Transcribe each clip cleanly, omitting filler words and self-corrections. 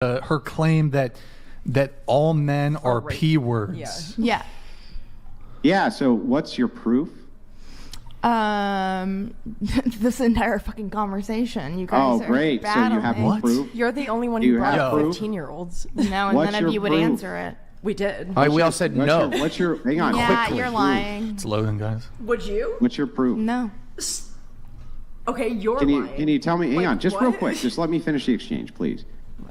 her claim that all men are P words. Yeah. Yeah, so what's your proof? This entire fucking conversation. You guys Oh, great. So you have battling. proof? You're the only one Do who you brought have up proof? 15-year-olds. No, and What's none of your you would proof? answer it. We did. All right, we all said no. What's your hang on. Yeah, quickly. you're lying. It's loading, guys. Would you? What's your proof? No. Okay, you're Can lying. you tell me, hang on, just real what? quick, just let me finish the exchange, please.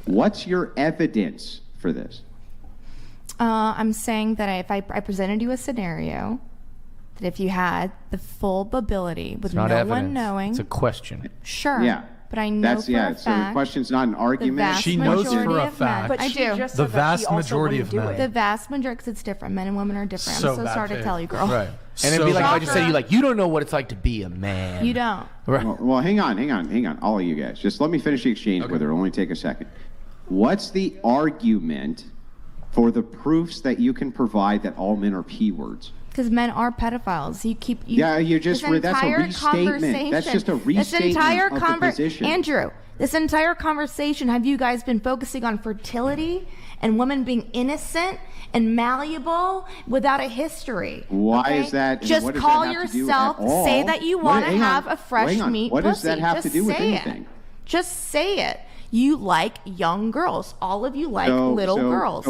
What's your evidence for this? I'm saying that if I presented you a scenario, that if you had the full ability with It's not no evidence. one knowing, It's a question. sure. Yeah. But I know for a so the fact question's not an the argument. vast She knows majority for a of men- fact. But I she do. just The said that she vast also majority wouldn't of do men. it. The vast majority, because it's different. Men and women are different. So I'm so bad sorry to faith. tell you, girl. Right. And So it'd be like if I bad just say to you, like, you don't know what it's like to be a man. You don't. Right. Well, hang on, all of you guys. Just let me finish the exchange with her. It'll only take a second. What's the argument for the proofs that you can provide that all men are P words? Because men are pedophiles. You keep. You just this that's a entire restatement. That's just a This restatement entire of the position. Andrew, this entire conversation, have you guys been focusing on fertility and women being innocent and malleable without a history? Why okay? is that? Just what does call that have to do yourself. at all? Say that you What- want to hang on, have a fresh hang on. meat What pussy. does that have Just to do with say anything? It. Just say it. You like young girls. All of you like little girls.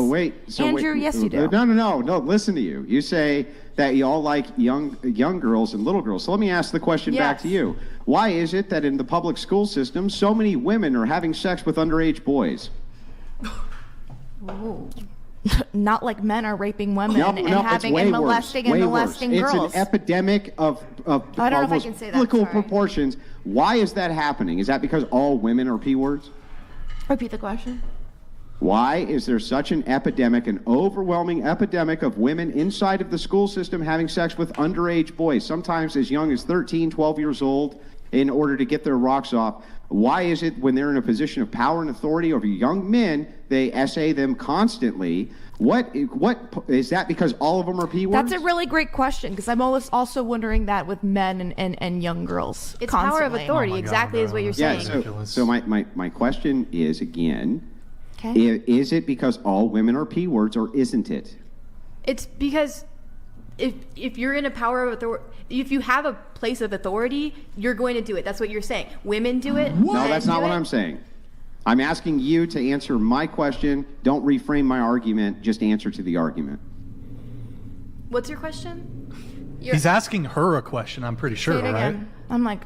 Andrew, yes, you do. No. Listen to you. You say that you all like young girls and little girls. So let me ask the question back Yes. to you. Why is it that in the public school system, so many women are having sex with underage boys? Not like men are raping women No, and it's having way and worse, molesting way and worse. molesting It's girls. an epidemic of I don't know if I almost can say that, biblical sorry. proportions. Why is that happening? Is that because all women are P words? Repeat the question. Why is there such an epidemic, an overwhelming epidemic of women inside of the school system having sex with underage boys, sometimes as young as 13, 12 years old, in order to get their rocks off? Why is it when they're in a position of power and authority over young men, they essay them constantly? What is that because all of them are P words? That's a really great question because I'm always also wondering that with men and young girls. It's power of constantly. authority, Oh my exactly God, is what you're Yeah, saying. so my question is, again, Okay. is it because all women are P words or isn't it? It's because if you're in a power of authority, if you have a place of authority, you're going to do it. That's what you're saying. Women do it. No, that's not what I'm saying. I'm asking you to answer my question. Don't reframe my argument. Just answer to the argument. What's your question? He's asking her a question, I'm pretty sure, Say it right? again. I'm like,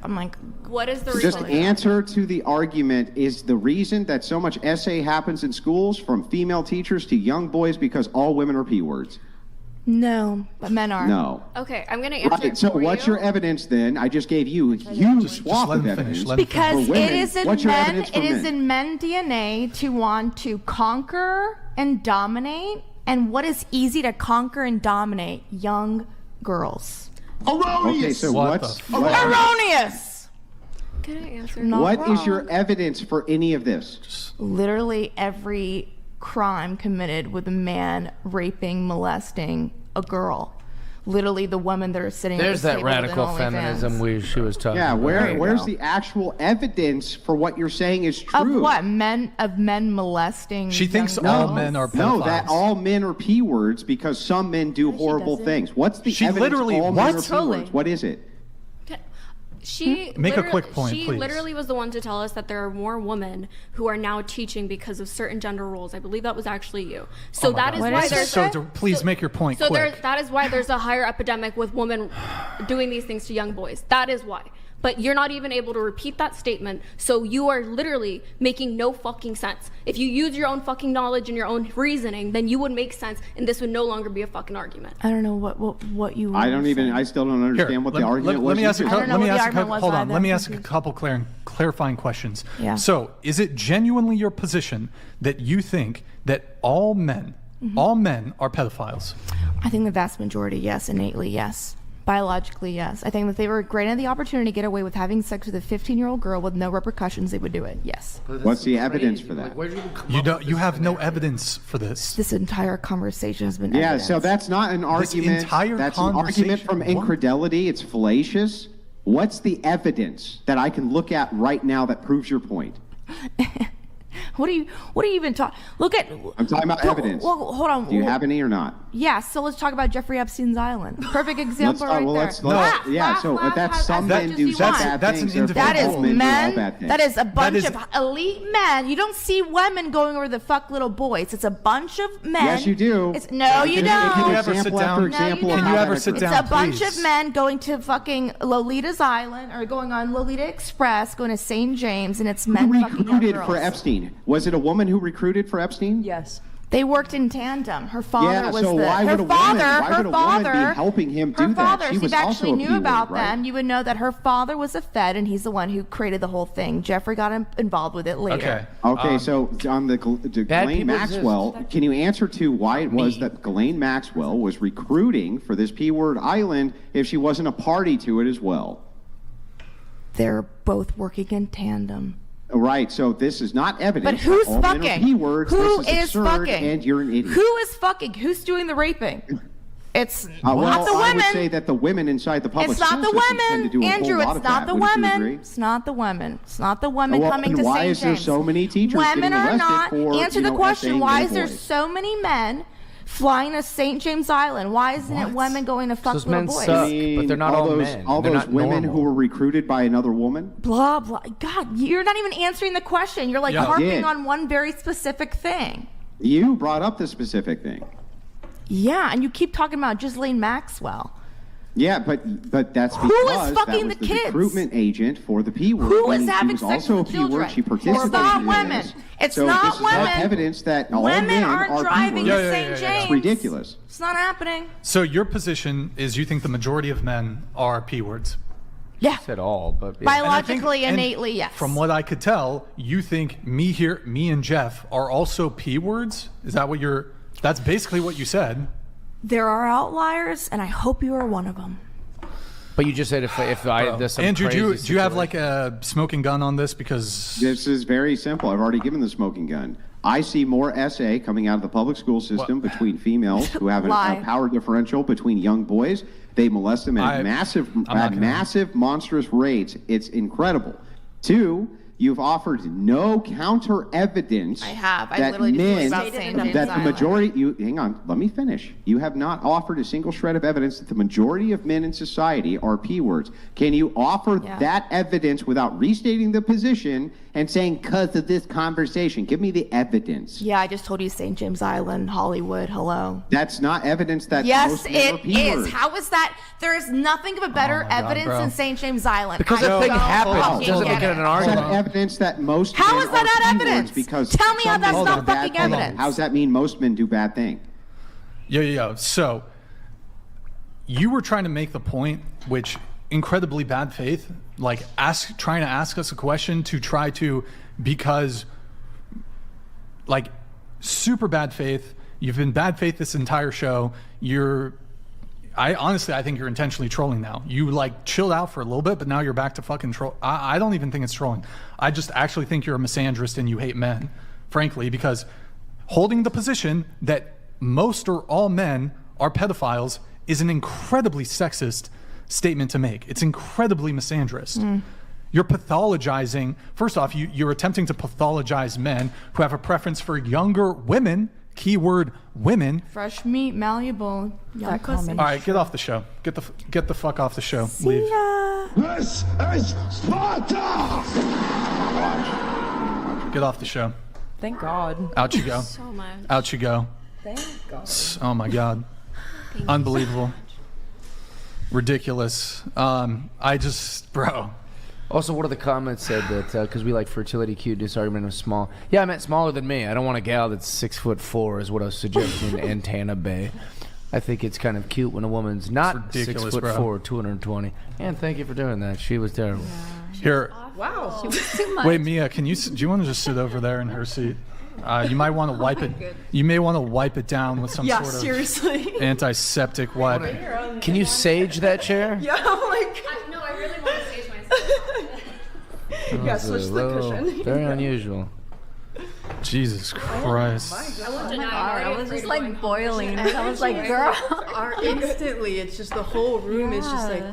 What is the Just reason? answer to the argument. Is the reason that so much essay happens in schools from female teachers to young boys because all women are P words? no, but men are. No. Okay, I'm going to answer Right, it so for what's you. your evidence then? I just gave you a huge Just swath let of him finish. evidence. Let him Because For women, it is in what's your men. evidence for It is men? in men DNA to want to conquer and dominate. And what is easy to conquer and dominate? Young girls. Okay, so What what's the Erroneous. Can I answer? Not what is wrong. your evidence for any of this? Literally every crime committed with a man raping, molesting a girl. Literally the women that are sitting There's at that the table radical with feminism she was talking Yeah, about. where's the actual evidence for what you're saying is Of true? what? Men molesting. She thinks young all girls? men are pedophiles. No, that all men are P words because some men do horrible doesn't. things. What's the She evidence literally- all men what? are P Totally. words? What is it? She Make a literally- quick point, She please. literally was the one to tell us that there are more women who are now teaching because of certain gender roles. I believe that was actually you. So Oh my that God. is What why is there's it? So please make your point so quick. that is why there's a higher epidemic with women doing these things to young boys. That is why. But you're not even able to repeat that statement, so you are literally making no fucking sense. If you use your own fucking knowledge and your own reasoning, then you would make sense, and this would no longer be a fucking argument. I don't know what you. I don't even. saying. I still don't understand what the argument was. Let me ask a either. I don't know what the argument was hold on. either. Let me I'm ask a confused. couple clarifying questions. Yeah. So, is it genuinely your position that you think that all men are pedophiles? I think the vast majority, yes, innately, yes. Biologically, yes. I think that they were granted the opportunity to get away with having sex with a 15-year-old girl with no repercussions, they would do it. Yes. What's the evidence for that? You have no evidence for this. This entire conversation has been. Yeah, evidence. so that's not an argument. entire That's an argument from conversation- what? incredulity. It's fallacious. What's the evidence that I can look at right now that proves your point? What are you even talking? Look at. I'm talking about evidence. Well, hold on. Do you have any or not? Yeah. So let's talk about Jeffrey Epstein's island. Perfect example right there. That's Laugh, so laugh that's as some much men as do you some want. bad That's things. an individual. That is All men do all men. bad things. That is a bunch is- of elite men. You don't see women going over the fuck little boys. It's a bunch of men. Yes, you do. No, you don't. Can you ever sit Example down? after No, example you of don't. how Can you ever that sit occurs. down? It's a bunch please. of men going to fucking Lolita's Island or going on Lolita Express, going to St. James, and it's men Who fucking young recruited girls. for Epstein? Was it a woman who recruited for Epstein? Yes. They worked in tandem. Her father Yeah, was so the why her would a woman- father. why Her would a woman father be helping him her do that? father. She If was you also actually a knew P-word, about right? them, you would know that her father was a Fed, and he's the one who created the whole thing. Jeffrey got involved with it later. Okay. Okay, so on the bad Ghislaine people Maxwell, exist. can you answer to why it was Me. that Ghislaine Maxwell was recruiting for this P-word island if she wasn't a party to it as well? They're both working in tandem. Right, so this is not evidence. But who's that all men are fucking? P-words. Who This is absurd, fucking? And you're an idiot. Who is fucking? Who's doing the raping? It's Well, not the I women. would say that the women inside the public It's not school the system tend to do women, a Andrew. whole lot It's of not that. the Wouldn't you women. agree? It's not the women. It's not the women Well, coming and to why St. is there James. so many teachers Women getting are arrested not. for, Answer you the know, question. essaying Why little is there boys? so many men flying to St. James Island? Why isn't it women going to fuck Those little men boys? suck. I mean, But they're not all those, men. All They're those not women normal. who were recruited by another woman. Blah blah. God, you're not even answering the question. You're like Yeah. I harping did. on one very specific thing. You brought up the specific thing. Yeah, and you keep talking about Ghislaine Maxwell. Yeah, but that's Who because is fucking that was the kids? recruitment agent for the P word. Who is meaning having she was sex also with a P-word. children? She It's participated not in women. this. It's so not this is women. not evidence that all Women men aren't are driving P-words. to Yeah, St. yeah, James. yeah. It's ridiculous. It's not happening. So your position is you think the majority of men are P words. Yeah. Said all, but yeah. And I think- Biologically, and innately, yes. From what I could tell, you think me and Jeff are also P words? Is that what you're? That's basically what you said. There are outliers, and I hope you are one of them. But you just said if there's some Andrew, do crazy you have situation. like a smoking gun on this? Because This is very simple. I've already given the smoking gun. I see more SA coming out of the public school system between females who have Lie. a power differential between young boys. They molest them at not massive, monstrous rates. It's incredible. Two, you've offered no counter evidence. I have. I that literally just men, about St. James that the Island. majority. You hang on. Let me finish. You have not offered a single shred of evidence that the majority of men in society are P words. Can you offer Yeah. that evidence without restating the position and saying because of this conversation? Give me the evidence. Yeah, I just told you St. James Island, Hollywood. Hello. That's not evidence that Yes, most men are it P is. words. How is that? There is nothing of a better my God, evidence bro. than St. James Island. Because I the thing don't happens fucking doesn't get make it an Is argument. that evidence that most How men is that are not P-words evidence? Because Tell me how some that's men not do bad fucking things? evidence. How does that mean most men do bad things? yeah. So you were trying to make the point, which incredibly bad faith, like trying to ask us a question to try to, because like super bad faith. You've been bad faith this entire show. I think you're intentionally trolling now. You like chilled out for a little bit, but now you're back to fucking troll. I don't even think it's trolling. I just actually think you're a misandrist and you hate men, frankly, because holding the position that most or all men are pedophiles is an incredibly sexist statement to make. It's incredibly misandrist. You're pathologizing. First off, you're attempting to pathologize men who have a preference for younger women, keyword women. Fresh meat, malleable, young pussy. All right, get off the show. Get the fuck off the show. Leave. This is Sparta! Get off the show. Thank God. Out you go. So much. Out you go. Thank God. Oh my God. Unbelievable. Ridiculous. Bro. Also, one of the comments said that because we like fertility cute, this argument was small. Yeah, I meant smaller than me. I don't want a gal that's 6'4" is what I was suggesting in Tana Bay. I think it's kind of cute when a woman's not ridiculous, 6'4", 220. And thank you for doing that. She was terrible. Here. Wow. Too much. Wait, Mia, do you want to just sit over there in her seat? You might want to wipe it. You may want to wipe it down with some Yeah, sort of seriously. antiseptic wipe. Can you sage that chair? Yeah, I'm like, No, I really want to stage myself. yeah, switch the cushion. Very unusual. Jesus Christ. I was just like boiling. I was like, girl. Instantly, it's just the whole room is just like,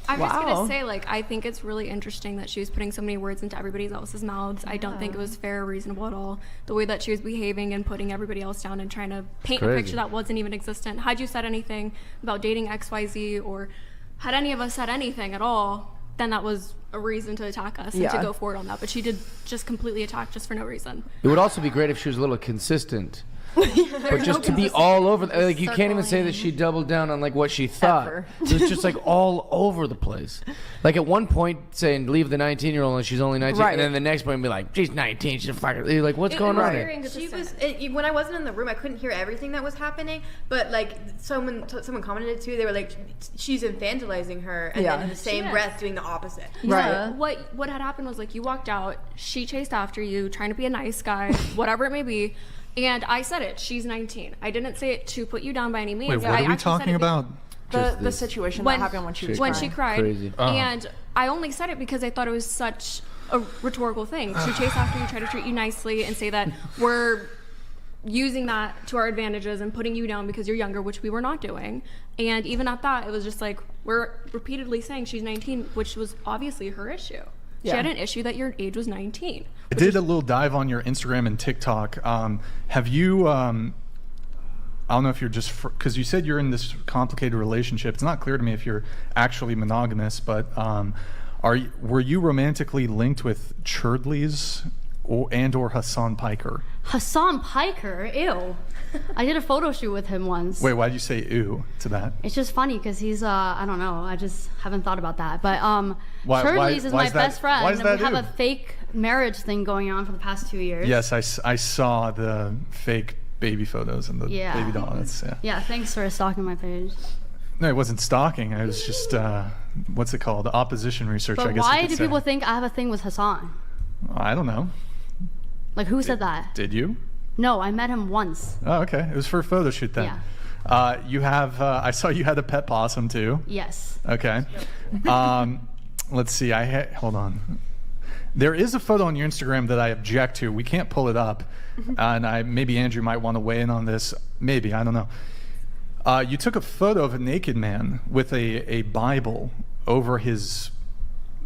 I'm just Wow. gonna say, like, I think it's really interesting that she was putting so many words into everybody else's mouths. I don't think it was fair or reasonable at all. The way that she was behaving and putting everybody else down and trying to paint a crazy. picture that wasn't even existent. Had you said anything about dating XYZ, or had any of us said anything at all, then that was a reason to attack us and to Yeah. go forward on that. But she did just completely attack just for no reason. It would also be great if she was a little consistent. But just to be all over, like, you can't even say that she doubled down on like what she thought. Ever. It was just like all over the place. Like at one point saying leave the 19-year-old and she's only 19, Right. and then the next point be like she's 19, she's a fucker. You're like, what's going on here? She was when I wasn't in the room, I couldn't hear everything that was happening. But like someone commented too, they were like, she's infantilizing her, and then in the same is. breath doing the opposite. Right. What had happened was, like, you walked out, she chased after you, trying to be a nice guy, whatever it may be, and I said it. She's 19. I didn't say it to put you down by any means. Wait, what I are we actually said talking it about? The situation that happened when she was when crying. she cried, Crazy. and I only said it because I thought it was such a rhetorical thing to chase after you, try to treat you nicely, and say that we're using that to our advantages and putting you down because you're younger, which we were not doing. And even at that, it was just like, we're repeatedly saying she's 19, which was obviously her issue. She Yeah. had an issue that your age was 19. I did a little dive on your Instagram and TikTok. Have you? I don't know if you're just because you said you're in this complicated relationship. It's not clear to me if you're actually monogamous, but were you romantically linked with Churdleys or Hassan Piker? Hassan Piker, ew. I did a photo shoot with him once. Wait, why did you say ew to that? It's just funny because he's I don't know. I just haven't thought about that. But Why- Shirley's is why my is that- best friend, why is and that we have ew? a fake marriage thing going on for the past 2 years. Yes, I saw the fake baby photos and the Yeah. baby doll. Yeah. Yeah, thanks for stalking my page. No, it wasn't stalking. It was just what's it called? Opposition research. I But guess. why you could do say. people think I have a thing with Hassan? I don't know. Like, who said that? Did you? No, I met him once. Oh, okay. It was for a photo shoot then. Yeah. You have. I saw you had a pet possum too. Yes. Okay. Let's see. Hold on. There is a photo on your Instagram that I object to. We can't pull it up, and maybe Andrew might want to weigh in on this. Maybe, I don't know. You took a photo of a naked man with a Bible over his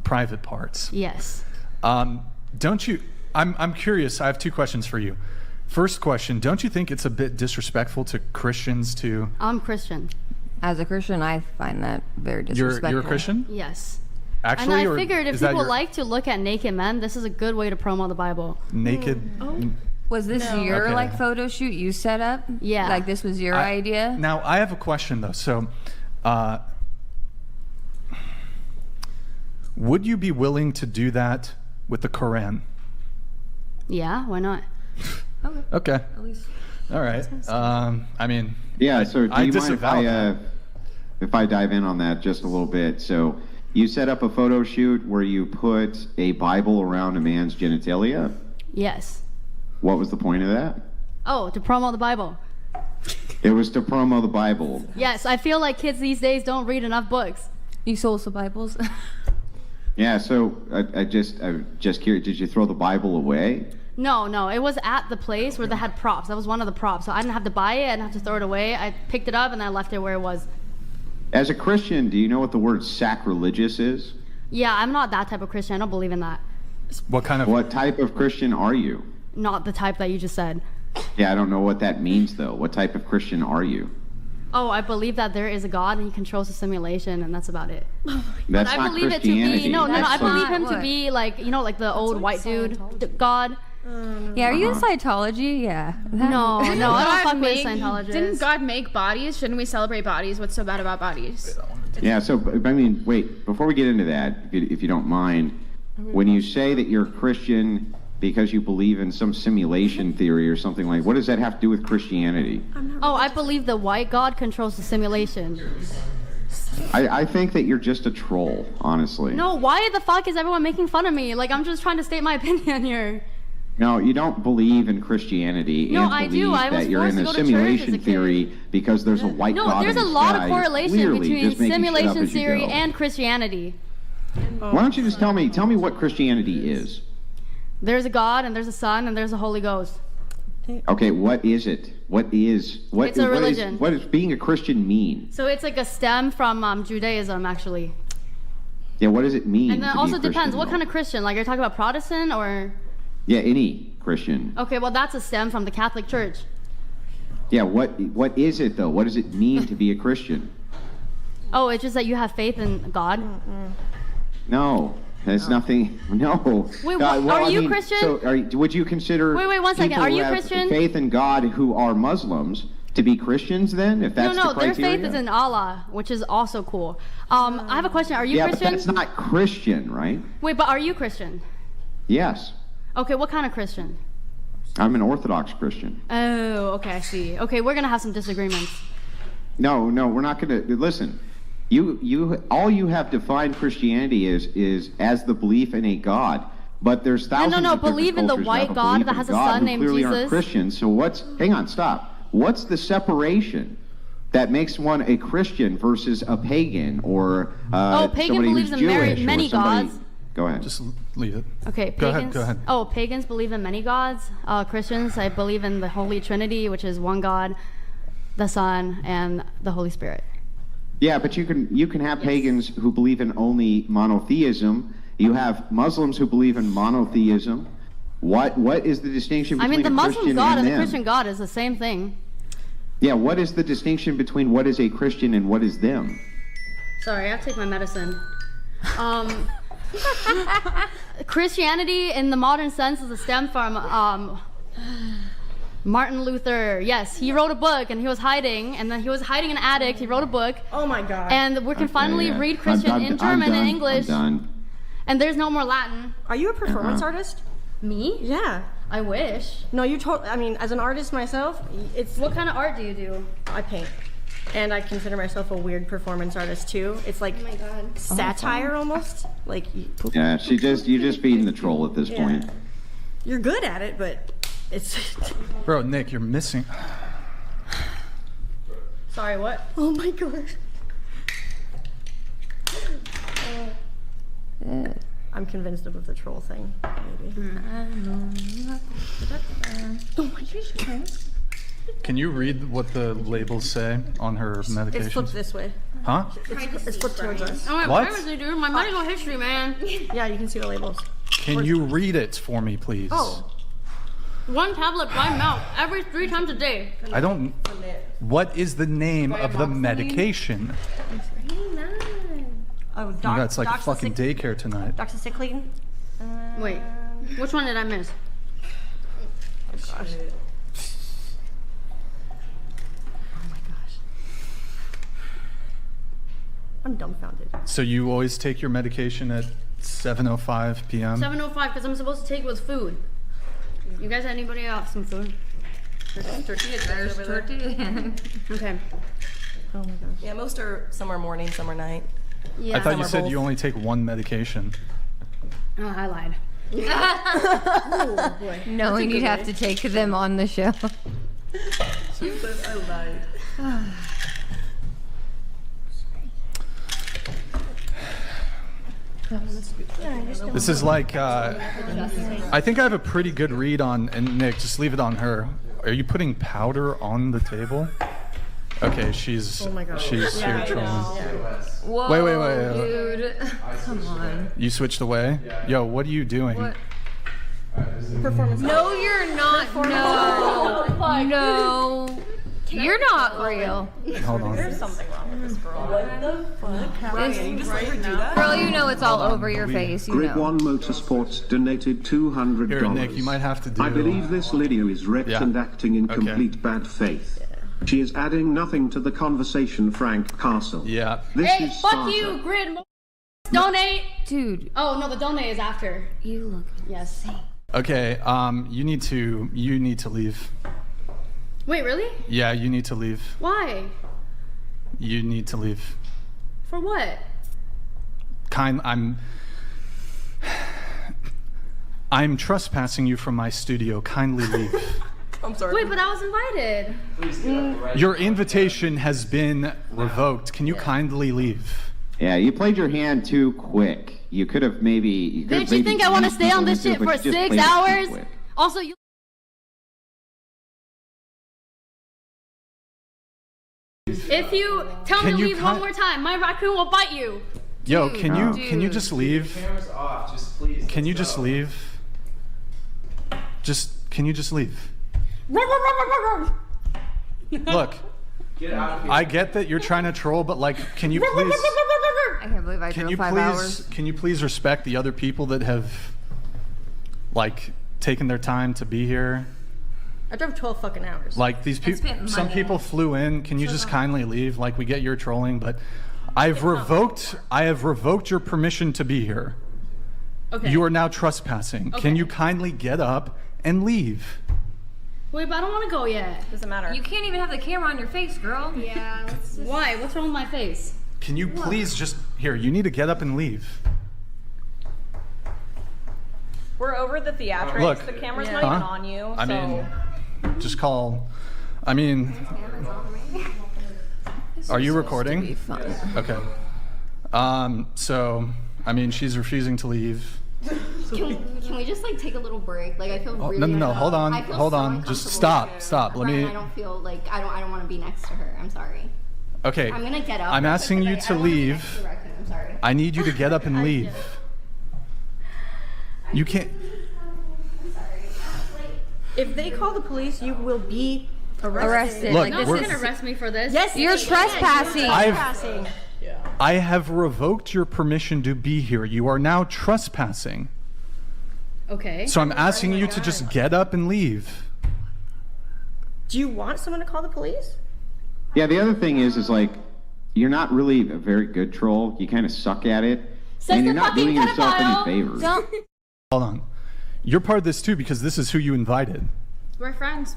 private parts. Yes. Don't you? I'm curious. I have two questions for you. First question: don't you think it's a bit disrespectful to Christians to? I'm Christian. As a Christian, I find that very disrespectful. You're a Christian? Yes. Actually, And I or figured if is that people your like to look at naked men, this is a good way to promote the Bible. naked. Was this your Okay. like photo shoot you set up? Yeah. Like this was your idea? Now I have a question though. So, would you be willing to do that with the Quran? Yeah, why not? Okay. All right. I mean, Yeah, so do I you mind disavow if I dive in on that just a little bit? So you set up a photo shoot where you put a Bible around a man's genitalia. Yes. What was the point of that? Oh, to promote the Bible. It was to promo the Bible. Yes, I feel like kids these days don't read enough books. You sold some Bibles? Yeah, so I'm just curious, did you throw the Bible away? No, it was at the place where they had props. That was one of the props. So I didn't have to buy it, I didn't have to throw it away. I picked it up and I left it where it was. As a Christian, do you know what the word sacrilegious is? Yeah, I'm not that type of Christian. I don't believe in that. what kind of? What type of Christian are you? Not the type that you just said. Yeah, I don't know what that means, though. What type of Christian are you? Oh, I believe that there is a God and he controls the simulation and that's about it. That's I not believe it to Christianity. be no, I That's believe like- him to be like, you know, like the old white dude God. Yeah, are you in Scientology? Yeah. No, I don't God fuck with make- Scientologists. Didn't God make bodies? Shouldn't we celebrate bodies? What's so bad about bodies? Yeah, so, I mean, wait, before we get into that, if you don't mind, when you say that you're a Christian because you believe in some simulation theory or something like, what does that have to do with Christianity? Oh, I believe the white God controls the simulation. I think that you're just a troll, honestly. No, why the fuck is everyone making fun of me? Like, I'm just trying to state my opinion here. No, you don't believe in Christianity No, and I believe do. I was that you're forced in to a go to church as a simulation kid. theory because there's a white No, God there's in a the lot sky of correlation clearly between just making shit up simulation as you theory go. and Christianity. Why don't you just tell me what Christianity is? There's a God and there's a Son and there's a Holy Ghost. Okay, what is it? What It's a religion. What does being a Christian mean? So it's like a stem from Judaism, actually. Yeah, what does it mean? And then to be also a Christian, depends what though? kind of Christian. Like, you're talking about Protestant or? Yeah, any Christian. Okay, well that's a stem from the Catholic Church. Yeah, what is it though? What does it mean to be a Christian? Oh, it's just that you have faith in God. No, there's nothing. No. Wait, God, are you I mean, Christian? So, would you consider? Wait, 1 second. people Are who you have Christian? Faith in God who are Muslims to be Christians then? If that's No, the their criteria? faith is in Allah, which is also cool. I have a question. Are you yeah, Christian? but that's not Christian, right? Wait, but are you Christian? Yes, Okay, what kind of Christian? I'm an Orthodox Christian. Oh, okay, I see. Okay, we're gonna have some disagreements. No, we're not going to listen. All you have defined Christianity is as the belief in a God. But there's thousands No, of different believe in the cultures white have a God belief that in has a God son who named clearly aren't Jesus. Christians. So hang on, stop. What's the separation that makes one a Christian versus a pagan or pagan somebody believes who's in Jewish or many somebody- gods. Go ahead. Just leave it. Okay, Go pagans. ahead. Oh, pagans believe in many gods. Christians, I believe in the Holy Trinity, which is one God, the Son, and the Holy Spirit. Yeah, but you can have pagans who believe in only monotheism. You have Muslims who believe in monotheism. What is the distinction I between mean, the a Muslim Christian God and and the them? Christian God is the same thing. Yeah, what is the distinction between what is a Christian and what is them? Sorry, I have to take my medicine. Christianity in the modern sense is a stem from Martin Luther. Yes, he wrote a book and he was hiding, and then he was hiding in an attic. He wrote a book. Oh my God. And we can finally yeah. read Christian in German and English. I'm done. And there's no more Latin. Are you a performance artist? Me? Yeah. I wish. No, you told. I mean, as an artist myself, it's. What kind of art do you do? I paint, and I consider myself a weird performance artist too. It's like Oh my God. satire almost. Like Yeah, you're just being the troll at this point. you're good at it, but it's. Bro, Nick, you're missing. Sorry, what? Oh my God. I'm convinced of the troll thing. Maybe. Oh my gosh. Can you read what the labels say on her medications? It's flipped this way. Huh? It's flipped towards us. Oh, my What? privacy, dude. My medical history, man. Yeah, you can see the labels. Can you read it for me, please? Oh. 1 tablet by mouth every 3 times a day. I don't. What is the name of the medication? Oh, Yeah, it's like a fucking daycare tonight. Doxycycline. Wait, which one did I miss? Oh gosh. Oh my gosh. I'm dumbfounded. So you always take your medication at 7:05 p.m. 7:05 because I'm supposed to take it with food. You guys, anybody have some food? There's turkey. Okay. Oh my gosh. Yeah, most are some are morning, some are night. Yeah. I thought you Some are said both. you only take one medication. Oh, I lied. Oh boy. Knowing you'd have to take them on the show. She said I lied. This is like, I think I have a pretty good read on, and Nick, just leave it on her. Are you putting powder on the table? Okay, she's she's here trolling. Whoa, Wait. dude. Come on. You switched away? Yo, what are you doing? What? Performance. No, you're not. No. No. You're not real. Hold on. There's something wrong with this girl. What the fuck? Ryan, you just let her do that? Girl, you know it's all over your face. You Grid know. One Motorsports donated $200. Here, Nick, you might have to do. I believe this Lydia is wrecked Yeah. and acting in Okay. complete bad faith. She is adding nothing to the conversation, Frank Castle. Yeah. This Hey, is fuck Sparta. you, Grid. Donate. Dude, Oh no, the donate is after. you look Yes. Okay. You need to leave. Wait, really? Yeah, you need to leave. Why? You need to leave. For what? I'm trespassing you from my studio. Kindly leave. I'm sorry. Wait, but I was invited. Your invitation has been revoked. Can you kindly leave? Yeah, you played your hand too quick. You could have maybe. Did you think I want to stay on this shit for 6 hours? Also, you. If you tell me Can to you leave one more time, my raccoon will bite you. Yo, can you just leave? Camera's off. Just please. Can you just leave? Can you just leave? Look, Get out of here. I get that you're trying to troll, but like, can you please? I can't believe I drove 5 hours. Can you please respect the other people that have, like, taken their time to be here? I drove 12 fucking hours. Like these people, some people flew in. Can you just kindly leave? Like, we get your trolling, but I have revoked your permission to be here. Okay. You are now trespassing. Okay. Can you kindly get up and leave? Wait, but I don't want to go yet. Doesn't matter. You can't even have the camera on your face, girl. Yeah. Why? What's wrong with my face? Can you please just here? You need to get up and leave. We're over the theatrics. Look. The camera's not even on you. I mean, just call. I mean, are you recording? Okay. So, I mean, she's refusing to leave. Can we just like take a little break? Like I feel really No. Hold on. I feel Hold so on. Just uncomfortable stop. Let Ryan, me. I don't feel like I don't want to be next to her. I'm sorry. Okay. I'm gonna get up. I'm asking you to leave. I'm sorry. I need you to get up and leave. You can't. If they call the police, you will be arrested. Look, No one's gonna arrest me for this. Yes, You're trespassing. I have revoked your permission to be here. You are now trespassing. Okay. So I'm asking you to just get up and leave. Do you want someone to call the police? Yeah, the other thing is like, you're not really a very good troll. You kind of suck at it. And you're not doing yourself any favors. Hold on. You're part of this too because this is who you invited. We're friends.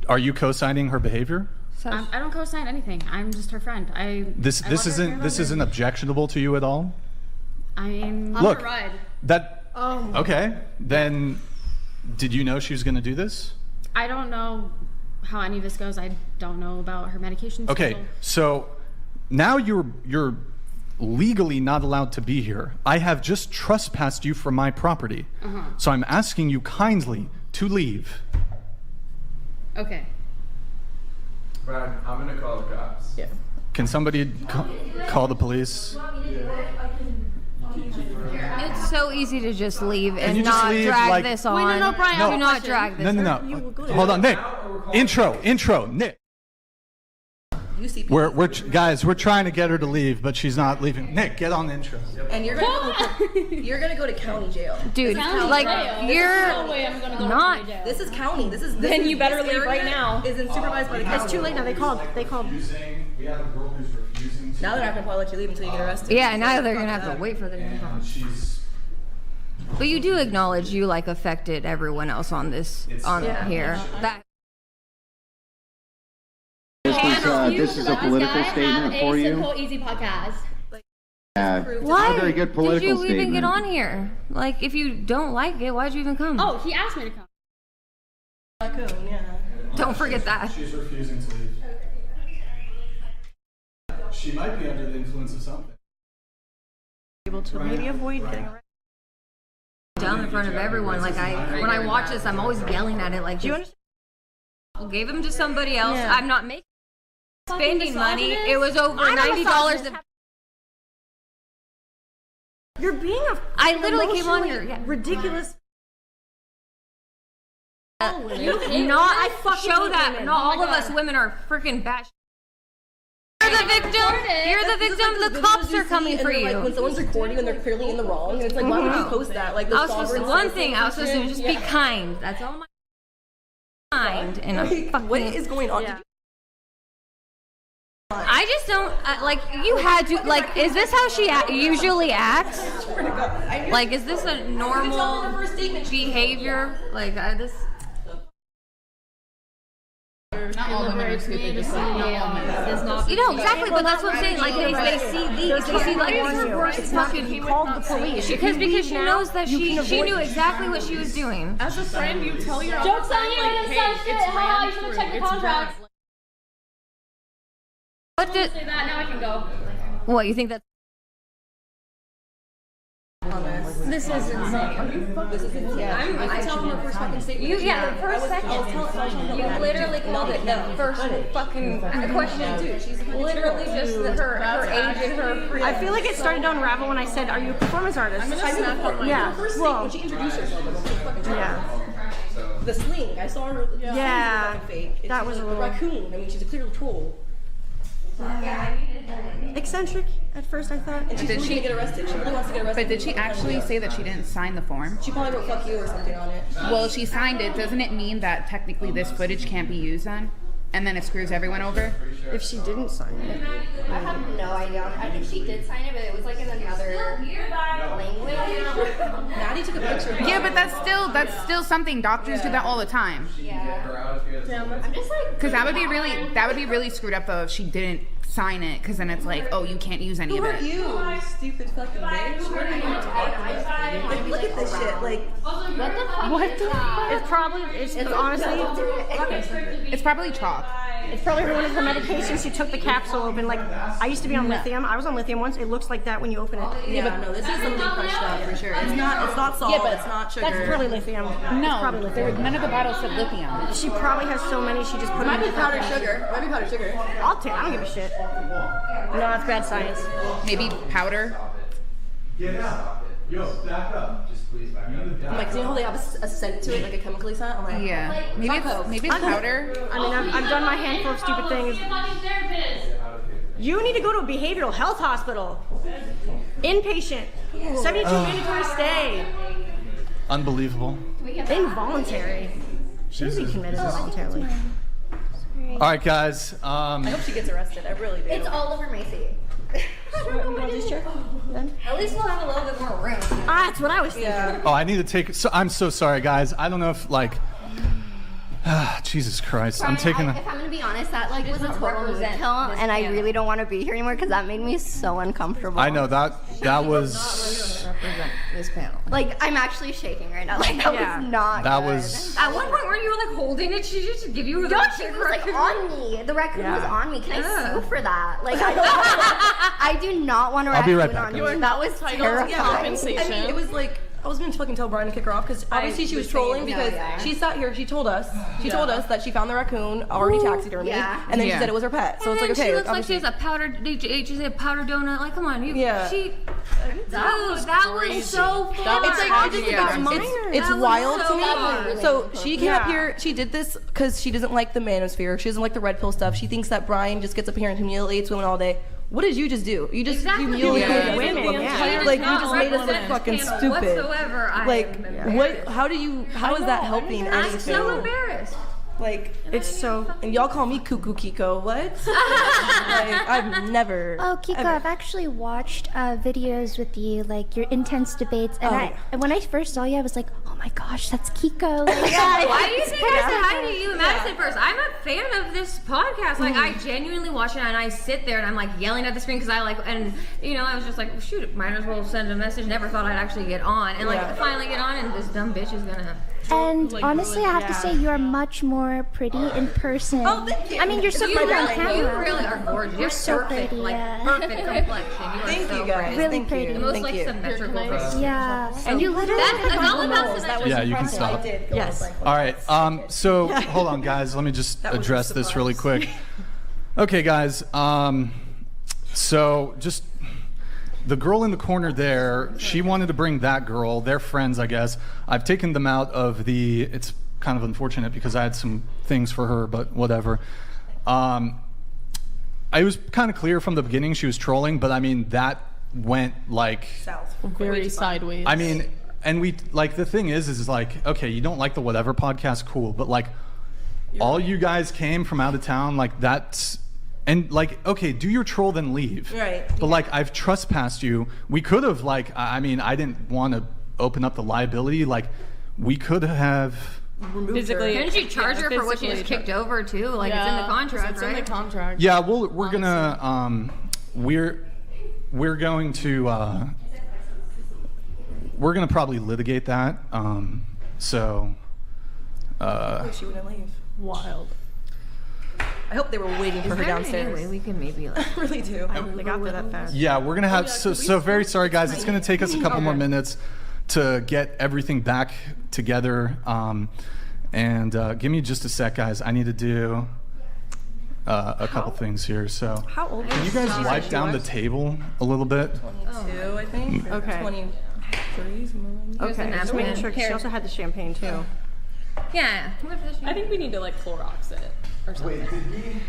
Are you co-signing her behavior? I don't co-sign anything. I'm just her friend. This isn't objectionable to you at all? I mean, Look, ride. that okay. Then did you know she was going to do this? I don't know how any of this goes. I don't know about her medication Okay. schedule. So now you're legally not allowed to be here. I have just trespassed you from my property. So I'm asking you kindly to leave. Okay. Brian, I'm gonna call the cops. Yeah. Can somebody call the police? It's so easy to just leave you and just not leave, drag like- this on. Wait, no, Brian, I have Do a not question. drag this. No. Hold on, Nick. Intro, Nick. We're trying to get her to leave, but she's not leaving. Nick, get on the intro. And you're gonna go to county jail, Dude, like you're not. This is county. This is. Then you better this leave right area now. Isn't supervised by the county. It's too late now. They called. We have a girl who's refusing to. Now they're not gonna probably let you leave until you get arrested. Yeah, now they're gonna have to wait for them to come. But you do acknowledge you like affected everyone else on this here. That. This is a political statement for you. Simple, easy podcast. It's Why a very good political did you statement. even get on here? Like, if you don't like it, why'd you even come? Oh, he asked me to come. Raccoon, yeah. Don't forget that. She's refusing to leave. She might be under the influence of something. Able to maybe avoid getting arrested. Down in front of everyone, like when I watch this, I'm always yelling at it. Like, Do you understand? gave him to somebody else. Yeah. I'm not making spending money. It was over I'm a $90. misogynist. You're being a. I literally came on here. Yeah. Ridiculous. Not I fucking show hate that. women. Not Oh all my of us God. women are freaking bad. You're the victim. You're the victim. The cops are coming for you. Like, when someone's recording and they're clearly in the wrong, and it's like, why would you post that? Like, the I was supposed to, sovereign one citizen thing. I was supposed to just be Yeah. kind. That's all my kind. And I'm fucking. What is going on? Yeah. I just don't like. You had to like. Is this how she usually acts? Like, is this a normal behavior? Like this. Not all women are stupid. Just not all women. You know exactly, but that's what I'm saying. Like they see these. They see like It's not that he called the police. because she knows that she knew exactly what she was doing. As a friend, you tell your Joke's on you, and some shit. Haha, you should have checked the contract. What did? Say that, now I can go. What you think that? This is insane. This is insane. I tell them the first fucking statement. You, yeah, the first second. You literally called it the first fucking question. Literally just her age and her. I feel like it started to unravel when I said, "Are you a performance artist?" Yeah. First Well, when she introduced herself, it was fucking yeah. The sling. I saw her. Yeah. Fake. And That she's was a like, little- the raccoon. I mean, she's a clear troll. Eccentric at first, I thought. And she's really gonna get arrested. She really wants to get arrested. But did she actually say that she didn't sign the form? She probably wrote "fuck you" or something on it. Well, she signed it. Doesn't it mean that technically this footage can't be used then? And then it screws everyone over? If she didn't sign it. I have no idea. I think she did sign it, but it was like in another language. Maddie took a picture of Yeah, but that's still something. Doctors do that all the time. Yeah. I'm just like. Because that would be really screwed up though if she didn't sign it. Because then it's like, oh, you can't use any Who of are it. you, stupid fucking bitch? Like, look at this shit. Like, What the fuck? It's probably, it's honestly, It's probably chalk. it's probably one of her medications. She took the capsule open. Like, I used to be on lithium. I was on lithium once. It looks like that when you open it. yeah, but no, this is something crushed up for sure. It's not salt. Yeah, but it's not sugar. That's probably lithium. It's probably No, lithium. none of the bottles said lithium. She probably has so many. She just put It might them be in powdered sugar. It might be powdered sugar. I'll take. I don't give a shit. No, it's bad science. Maybe powder. Get out. Yo, back up. Just please back up. I'm like, you know how they have a scent to it, like a chemically scent? I'm like, Yeah. Maybe it's powder. I mean, I've done my handful of stupid things. You need to go to a behavioral health hospital. Inpatient. 72 mandatory stay. Unbelievable. Involuntary. She should be committed involuntarily. All right, guys. I hope she gets arrested. I really do. It's all over Macy. At least we'll have a little bit more room. Ah, that's what I was thinking. Oh, I need to take. So I'm so sorry, guys. I don't know if like. Jesus Christ! I'm taking. If I'm gonna be honest, that like was a doesn't total mood represent kill, this and I panel. really don't want to be here anymore because that made me so uncomfortable. I know that was. Represent this panel. Like I'm actually shaking right now. Like that was not. That good. was. At one point, weren't you like holding it? She just give you the No, she was like on me. The raccoon was on me. Can I sue for that? Like I don't. I do not want a I'll be raccoon right back, on guys. me. That was terrifying. I mean, it was like, I was gonna fucking tell Brian to kick her off because obviously she was trolling because she sat here, she told us that she found the raccoon already taxidermied, and then she said it was her pet. So it's like, okay, she looks like she obviously- has a powder. Did you say a powder donut? Like, come on, you. Yeah. She. That was so far. It's wild to me. far. So she came up here. She did this because she doesn't like the manosphere. She doesn't like the red pill stuff. She thinks that Brian just gets up here and humiliates women all day. What did you just do? You just humiliated women. Like you just made us look fucking stupid. Whatsoever. Like what? How is that helping I'm anything? so embarrassed. Like it's so. And y'all call me Cuckoo Kiko. What? Like I've never. Oh, Kiko, ever. I've actually watched videos with you, like your intense debates, and and when I first saw you, I was like, oh my gosh, that's Kiko. Like, Why do you think I said hi to you and Madison first? I'm a fan of this podcast. Like, I genuinely watch it and I sit there and I'm like yelling at the screen because I like, and you know, I was just like, well, shoot, might as well send a message. Never thought I'd actually get on. And like, finally get on and this dumb bitch is gonna. And honestly, I have to say you are much more pretty in person. Oh, thank you. I mean, you're so pretty on camera. You really are gorgeous. You're so perfect, pretty. like Yeah. perfect complexion. You are Thank so you, guys. pretty. Really Thank pretty. you. The most Thank like you. symmetrical face. Yeah. So And you literally that's all about symmetry. Yeah, you can stop. Yes. All right. So hold on, guys. Let me just address this really quick. Okay, guys. So just the girl in the corner there. She wanted to bring that girl. They're friends, I guess. I've taken them out of the. It's kind of unfortunate because I had some things for her, but whatever. It was kind of clear from the beginning she was trolling, but I mean that went like South. Very sideways. I mean, and we like the thing is like, okay, you don't like the whatever podcast, cool, but like all you guys came from out of town, like that's and like, okay, do your troll then leave. Right. But like I've trespassed you. We could have like I mean, I didn't want to open up the liability. Like we could have Physically, Couldn't you charge her for what she just kicked over too? Like it's in the contract, it's right? in the contract. Yeah, we're gonna we're going to we're gonna probably litigate that. So She wouldn't leave. Wild. I hope they were waiting for her downstairs. Anyway, we can maybe like. I really do. They got there that fast. yeah, we're gonna have so very sorry guys. It's gonna take us a couple more minutes to get everything back together. And give me just a sec, guys. I need to do a couple things here. So, How old can you guys wipe down the table a little bit? 22, I think. or Okay. 23. Okay, just making sure, 'cause she also had the champagne too. Yeah. I think we need to like Clorox it or something. Wait, did we?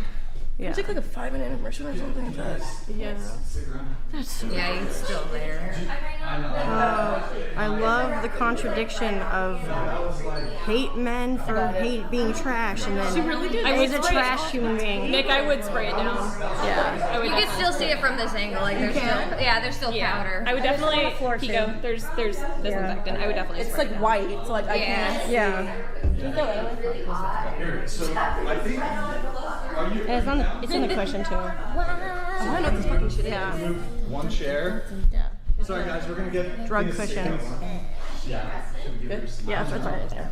Yeah. It's like a 5-minute intermission or something like that. Yeah. That's so Yeah, he's still there. I love the contradiction of hate men for being trash, and then She really did. he's a spray it. trash human being. Nick, I would spray it down. Yeah. I would You can still see it from this angle. Like there's still powder. I would definitely. floor, Pico, too. there's disinfectant. I would definitely. It's spray like it. white, so like I can't. Yeah. It's in the cushion too. I don't know what this fucking shit is. Yeah. Move one chair. Yeah. Sorry, guys, we're gonna get Drug things- cushion. Yeah. Yeah, that's right there.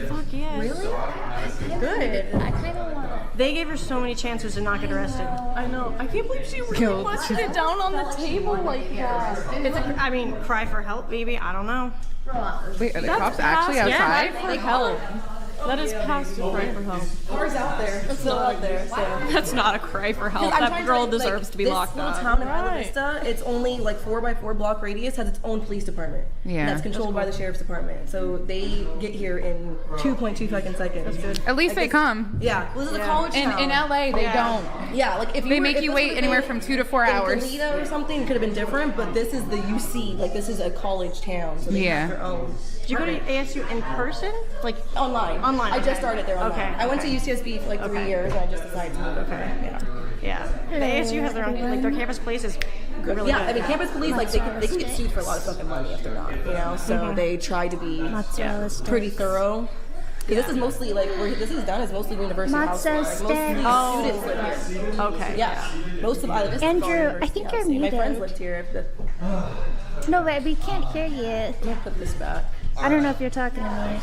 Fuck yes. Really? Good. I kind of want. They gave her so many chances to not get arrested. I know. I can't believe she really wants to get down on the table like that. I mean, cry for help, maybe. I don't know. Wait, are the cops actually outside? Cry for help. That is past cry for help. Ours out there. It's still out there. So. That's not a cry for help. I'm That trying girl to, deserves to be this locked little up. town in Isla Vista, it's only like 4x4 block radius, has its own police department. Yeah. That's controlled by the sheriff's department. So they get here in 2.2 fucking seconds. That's good. At least they come. Yeah. Well, this is a college town. In LA, they don't. Yeah, like if you They were- make if you this wait would've anywhere been from 2 to 4 in hours. Goleta or something, it could have been different, but this is the UC. Like this is a college town, so they have their own. Did you go to ASU in person? Like Online. Online. I just started there online. Okay. I went to UCSB for like 3 years, and I just decided to move. Okay. Yeah. Yeah. The ASU has their own, like their campus police is really Yeah, good. I mean, campus police, like, they can get sued for a lot of fucking money if they're not, you know? So they try to be pretty thorough. Because this is mostly, like, where this is done is mostly university house. Like, most of these students live here. Okay. Yeah. Most of Isla Vista is all Andrew, I university think you're housing. My friends muted. lived here. No, but we can't hear you. Let me put this back. I don't know if you're talking to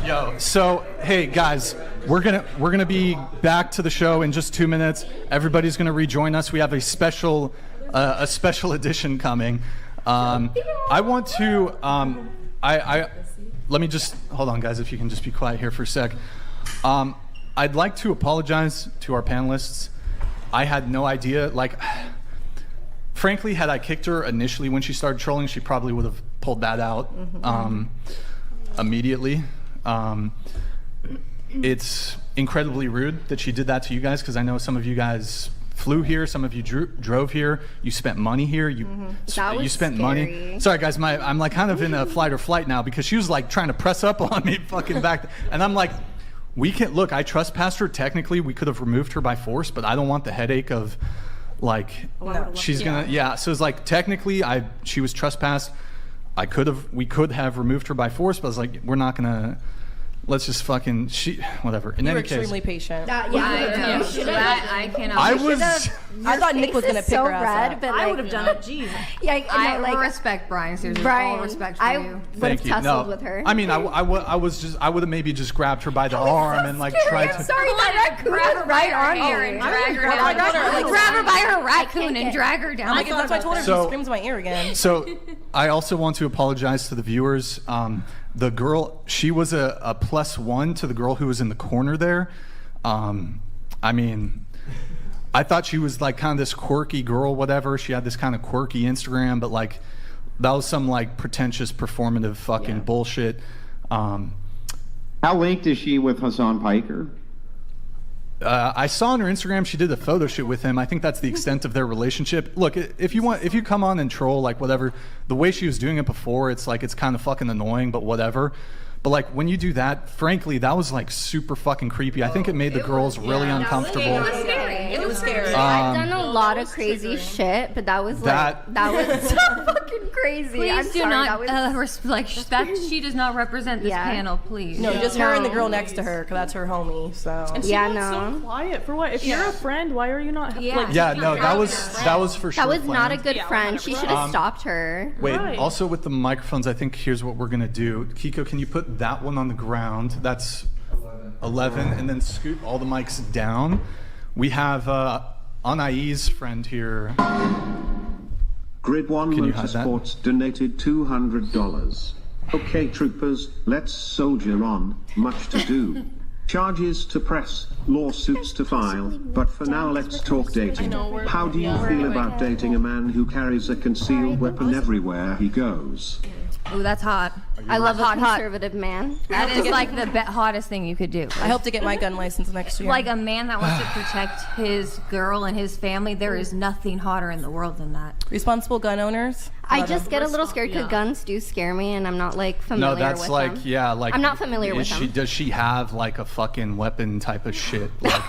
me. Yo, so hey guys, we're gonna be back to the show in just 2 minutes. Everybody's gonna rejoin us. We have a special edition coming. I want to let me just hold on, guys. If you can just be quiet here for a sec. I'd like to apologize to our panelists. I had no idea. Like, frankly, had I kicked her initially when she started trolling, she probably would have pulled that out immediately. It's incredibly rude that she did that to you guys, because I know some of you guys flew here, some of you drove here, you spent money here, you spent money. Sorry guys, I'm like kind of in a fight or flight now, because she was like trying to press up on me fucking back, and I'm like, we can't, look, I trespassed her, technically we could have removed her by force, but I don't want the headache of like, she's gonna, so it's like, technically she was trespassed, we could have removed her by force, but I was like, we're not gonna, let's just fucking whatever. In You were any case, extremely patient. I cannot. I thought Nick was gonna pick her ass up. but I like, would have done it. Jeez. Yeah, I respect Brian. Seriously, Brian, all respect for I you. would have thank you. tussled No, with her. I mean, I would have maybe just grabbed her by the arm and like tried to. Sorry, that raccoon was right on and you. drag her down. Grab her by her raccoon and drag her down. That's why I told her So- she screams in my ear again. So, I also want to apologize to the viewers. The girl, she was a +1 to the girl who was in the corner there. I mean, I thought she was like kind of this quirky girl, whatever. She had this kind of quirky Instagram, but like that was some like pretentious performative fucking bullshit. How linked is she with Hassan Piker? I saw on her Instagram she did a photo shoot with him. I think that's the extent of their relationship. Look, if you come on and troll, like whatever, the way she was doing it before, it's like it's kind of fucking annoying, but whatever. But like when you do that, frankly, that was like super fucking creepy. I think it made the girls really uncomfortable. It was scary. It was scary. I've done a lot of crazy shit, but that was like that was so fucking crazy. Please I'm do sorry, not that was that she does not represent this panel. Please. No, just her and the girl next to her, because that's her homie. So. And she got so quiet for what? If you're a friend, why are you not? Like, No, that was for sure. that was not a planned. good friend. She should have stopped her. Wait, also with the microphones, I think here's what we're gonna do. Kiko, can you put that one on the ground? That's 11, and then scoot all the mics down. We have Anais' friend here. Grid 1 Can you hide that? Motorsports donated $200. Okay, troopers, let's soldier on. Much to do. Charges to press, lawsuits to file, but for now let's talk dating. How do you feel about dating a man who carries a concealed weapon everywhere he goes? Ooh, that's hot. I love a hot. conservative man. That is like the hottest thing you could do. I hope to get my gun license next year. Like a man that wants to protect his girl and his family, there is nothing hotter in the world than that. Responsible gun owners. I just get a little scared because guns do scare me, and I'm not like familiar No, that's with like them. yeah, like I'm not familiar with them. Does she have like a fucking weapon type of shit? Like,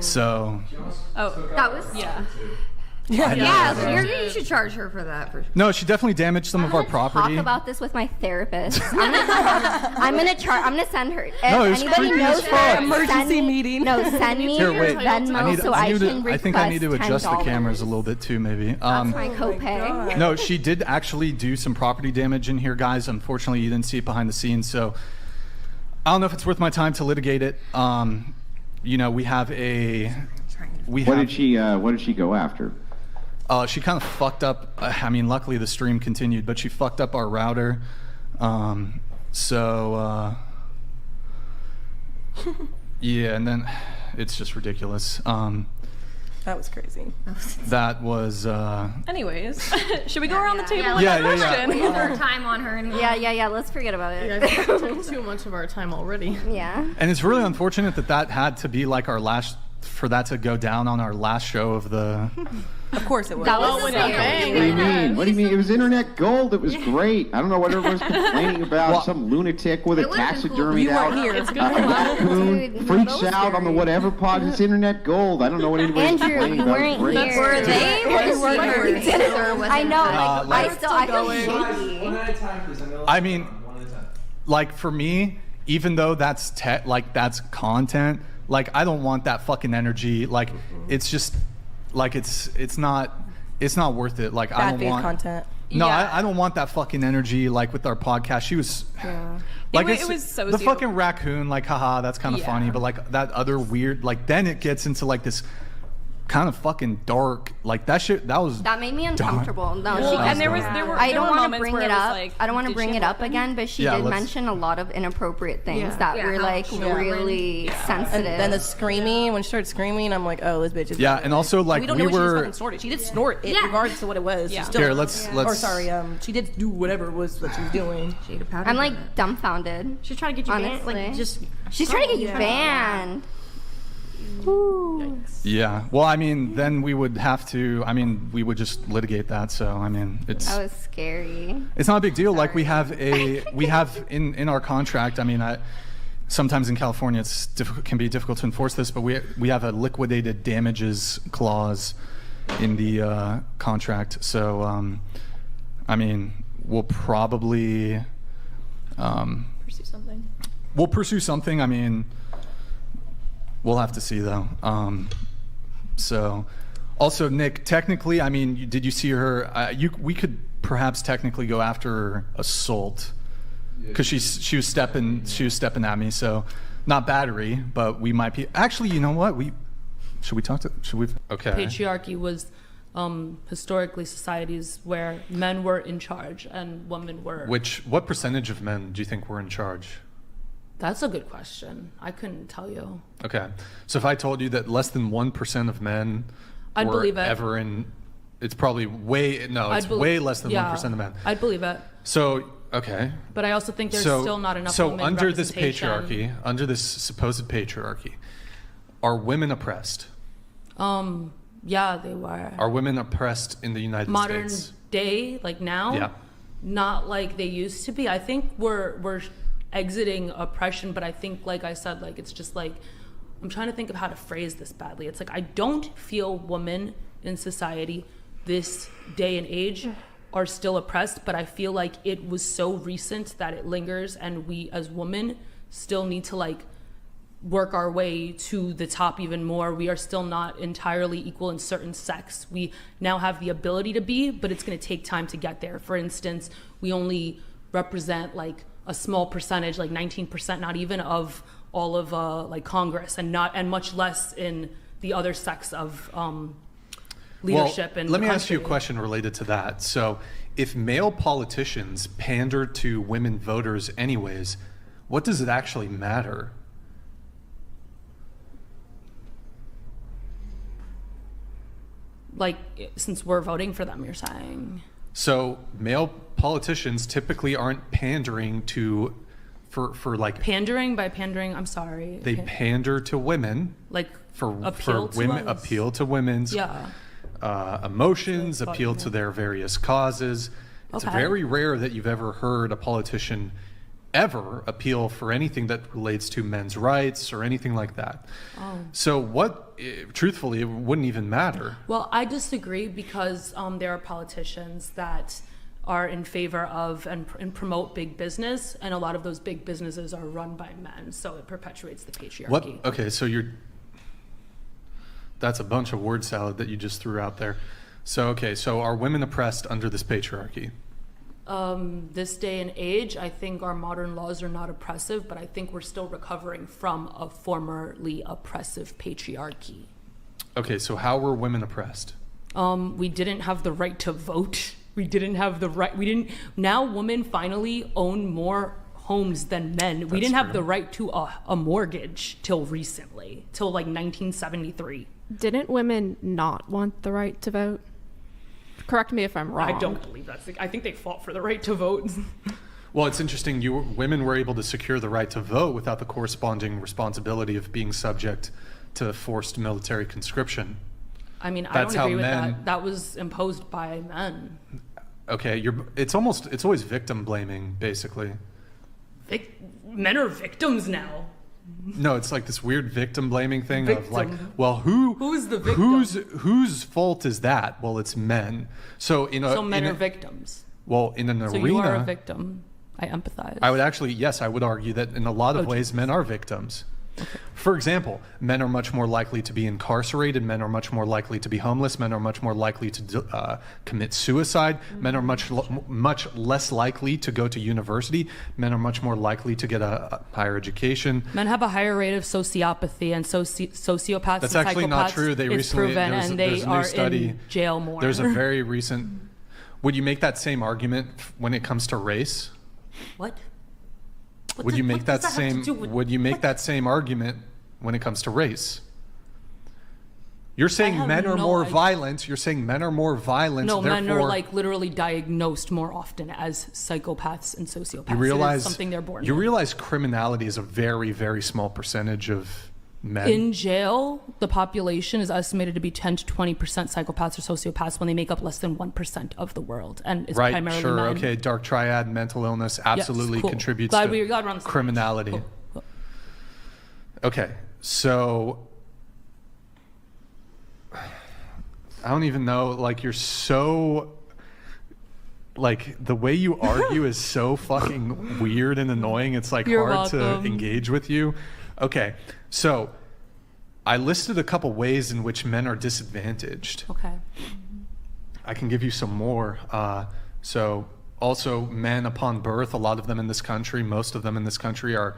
so. Oh, that was you should charge her for that. No, she definitely damaged some of our property. Talk about this with my therapist. I'm gonna send her. If No, it was anybody creepy knows as her, fuck. Emergency send, meeting. No, send me Here, your wait. Venmo so I can I think I need to request adjust the $10. cameras a little bit too, maybe. That's my copay. No, she did actually do some property damage in here, guys. Unfortunately, you didn't see it behind the scenes, so I don't know if it's worth my time to litigate it. You know, we have a. What did she go after? She kind of fucked up. I mean, luckily the stream continued, but she fucked up our router. Yeah, and then it's just ridiculous. That was crazy. That was. Anyways, should we go around the table with Yeah, that yeah, question? Waste our time on her anymore. Yeah. Let's forget about it. You guys took too much of our time already. Yeah. And it's really unfortunate that had to be like our last. For that to go down on our last show of the. Of course it was. That was Oh, when scary. you bang. What do you mean? What do you mean? It was internet gold. It was great. I don't know what everyone's complaining about. Well, some lunatic with a taxidermy You weren't out. here. It's A raccoon Dude, freaks that was out on the scary. whatever pod. It's internet gold. I don't know what anybody's Andrew, complaining you about. weren't It's great. here. Were they? I know. like- I still was shaky. One at a time, please. I mean, like for me, even though that's that's content, like I don't want that fucking energy. Like it's just like it's not worth it. Like I Bad don't faith want content. No, Yeah. I don't want that fucking energy. Like with our podcast, she was. Yeah. Like It was so the cute. fucking raccoon. Like haha, that's kind of Yeah. funny. But like that other weird. Like then it gets into like this kind of fucking dark. Like that shit. That was. That made me uncomfortable. No, Well, she and there were I don't want to moments bring where it was up. like, I don't want to did bring she it have up weapons? again, but she Yeah, did let's- mention a lot of inappropriate things that Yeah, were how like children- really sensitive. And then the screaming, when she started screaming, I'm like, oh, this bitch is. Yeah, and also like we don't know what she just fucking snorted. She did snort it, regardless of what it was. Yeah. She still, Here, let's- Or sorry, she did do whatever it was that she was doing. I'm like dumbfounded. She's trying to get you banned. Honestly. Like, just. She's trying to get you banned. Yeah. Well, I mean, then we would have to. I mean, we would just litigate that. So I mean, it's. That was scary. It's not a big deal. Like we have in our contract. I mean, sometimes in California it's can be difficult to enforce this, but we have a liquidated damages clause in the contract. So I mean, we'll probably Pursue something. we'll pursue something. I mean, we'll have to see though. So also Nick, technically, I mean, did you see her? We could perhaps technically go after her assault because she was stepping at me. So not battery, but we might be. Actually, you know what? Should we? Okay. Patriarchy was historically societies where men were in charge and women were. What percentage of men do you think were in charge? That's a good question. I couldn't tell you. Okay. So if I told you that less than 1% of men I'd were believe it. ever in, it's probably way less than 1% of men. I'd believe it. So, okay. But I also think there's still not enough So women under this representation. patriarchy, under this supposed patriarchy, are women oppressed? Yeah, they were. Are women oppressed in the United Modern States? day, like now, Yeah. not like they used to be. I think we're exiting oppression, but I think, like I said, like it's just like I'm trying to think of how to phrase this badly. It's like I don't feel women in society this day and age are still oppressed, but I feel like it was so recent that it lingers, and we as women still need to like work our way to the top even more. We are still not entirely equal in certain sects. We now have the ability to be, but it's going to take time to get there. For instance, we only represent like a small percentage, like 19%, not even of all of like Congress, and much less in the other sects of leadership. Well, in let the me ask you a country. question related to that. So, if male politicians pander to women voters anyways, what does it actually matter? Like, since we're voting for them, you're saying? So, male politicians typically aren't pandering to, for like Pandering by pandering, I'm sorry. they pander to women, Like, for appeal to women, us? appeal to women's Yeah. emotions, Like, appeal to their various causes. It's Okay. very rare that you've ever heard a politician ever appeal for anything that relates to men's rights or anything like that. Oh. So truthfully, it wouldn't even matter. Well, I disagree because there are politicians that are in favor of and promote big business, and a lot of those big businesses are run by men, so it perpetuates the patriarchy. Okay, so that's a bunch of word salad that you just threw out there. So are women oppressed under this patriarchy? This day and age, I think our modern laws are not oppressive, but I think we're still recovering from a formerly oppressive patriarchy. Okay, so how were women oppressed? We didn't have the right to vote. We didn't have the right. Now women finally own more homes than men. We didn't have the right to a mortgage till recently, till like 1973. Didn't women not want the right to vote? Correct me if I'm wrong. I don't believe that's. I think they fought for the right to vote. Well, it's interesting. Women were able to secure the right to vote without the corresponding responsibility of being subject to forced military conscription. I mean, I That's don't how agree with men- that. That was imposed by men. Okay, it's always victim blaming, basically. Men are victims now. No, it's like this weird victim blaming thing of like, Victim. well, Who's the victim? whose fault is that? Well, it's men. So Men are victims. Well, in an So arena, you are a victim. I empathize. I would argue that in a lot of ways, men are victims. For example, men are much more likely to be incarcerated. Men are much more likely to be homeless. Men are much more likely to commit suicide. Men are much less likely to go to university. Men are much more likely to get a higher education. Men have a higher rate of sociopathy and sociopaths. That's and actually not psychopaths. true. They It's recently proven, there's and a they new are study. in jail more. There's a very recent. Would you make that same argument when it comes to race? What? Would you make that does that have to same? do with- Would you make that same argument when it comes to race? You're saying have men are no more idea. violent. You're saying men are more violent. No, men are therefore- like literally diagnosed more often as psychopaths and sociopaths. You It is realize something they're born You with. realize criminality is a very, very small percentage of men. In jail, the population is estimated to be 10 to 20% psychopaths or sociopaths when they make up less than 1% of the world. And it's right? primarily Sure. men. Okay. Dark triad, mental illness, absolutely cool. contributes Glad to we're on the same page. criminality. Cool. Okay, so I don't even know. Like, you're so. Like, the way you argue is so fucking weird and annoying. It's like You're hard welcome. to engage with you. Okay, so I listed a couple ways in which men are disadvantaged. Okay. I can give you some more. So also men upon birth, a lot of them in this country, most of them in this country are,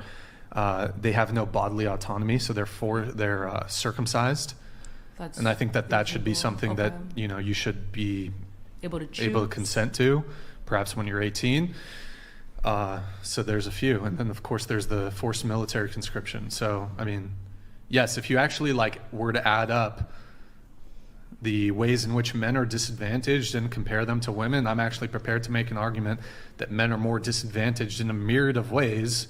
they have no bodily autonomy, so they're circumcised. That's And I think that should be something that, Okay. you should be Able to able to choose. consent to, perhaps when you're 18. So there's a few. And then of course there's the forced military conscription. So, I mean, yes, if you actually were to add up the ways in which men are disadvantaged and compare them to women, I'm actually prepared to make an argument that men are more disadvantaged in a myriad of ways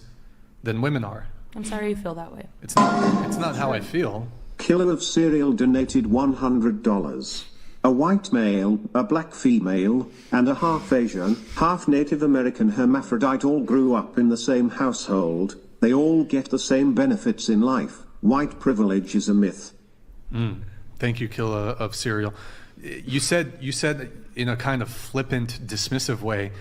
than women are. I'm sorry you feel that way. It's not how I feel. Killer of Cereal donated $100. A white male, a black female, and a half Asian, half Native American hermaphrodite all grew up in the same household. They all get the same benefits in life. White privilege is a myth. Thank you, Killa of Cereal. You said in a kind of flippant, dismissive way,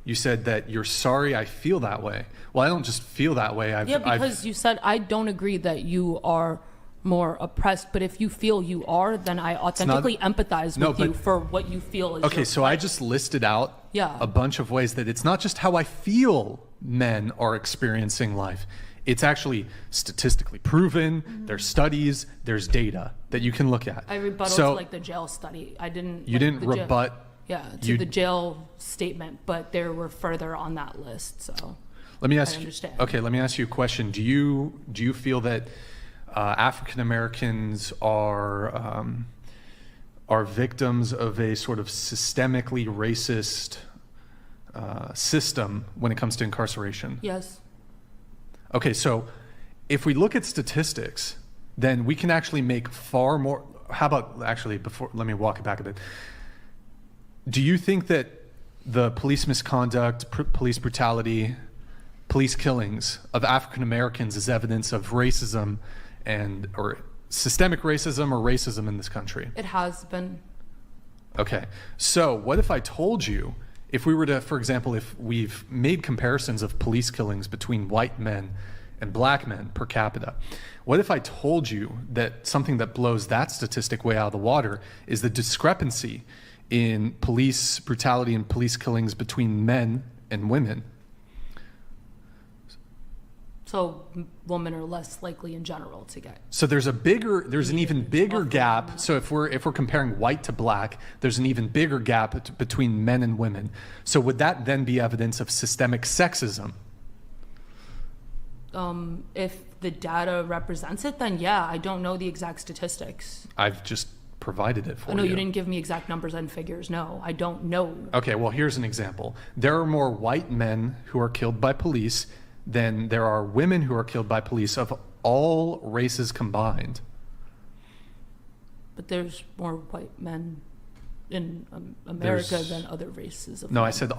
you said that you're sorry I feel that way. Well, I don't just feel that way. Because you said I don't agree that you are more oppressed, but if you feel you are, then I authentically empathize with you for what you feel is okay, your so I just listed out Yeah. a bunch of ways that it's not just how I feel men are experiencing life. It's actually statistically proven. There's studies, there's data that you can look at. I rebutted So- to like the jail study. I didn't. You like, didn't the jail- rebut. Yeah, to the jail statement, but there were further on that list. So Let me ask I you. understand. Okay, let me ask you a question. Do you feel that African Americans are victims of a sort of systemically racist system when it comes to incarceration? Yes. Okay, so if we look at statistics, then we can actually make far more. How about actually before? Let me walk it back a bit. Do you think that the police misconduct, police brutality, police killings of African Americans is evidence of racism or systemic racism or racism in this country? It has been. Okay. So what if I told you, if we were to, for example, if we've made comparisons of police killings between white men and black men per capita, what if I told you that something that blows that statistic way out of the water is the discrepancy in police brutality and police killings between men and women? So women are less likely in general to get. So there's an even bigger gap. So if we're comparing white to black, there's an even bigger gap between men and women. So would that then be evidence of systemic sexism? If the data represents it, then yeah. I don't know the exact statistics. I've just provided it for you. No, you didn't give me exact numbers and figures. No, I don't know. Okay, well, here's an example. There are more white men who are killed by police than there are women who are killed by police of all races combined. But there's more white men in America than other races of No, women. I said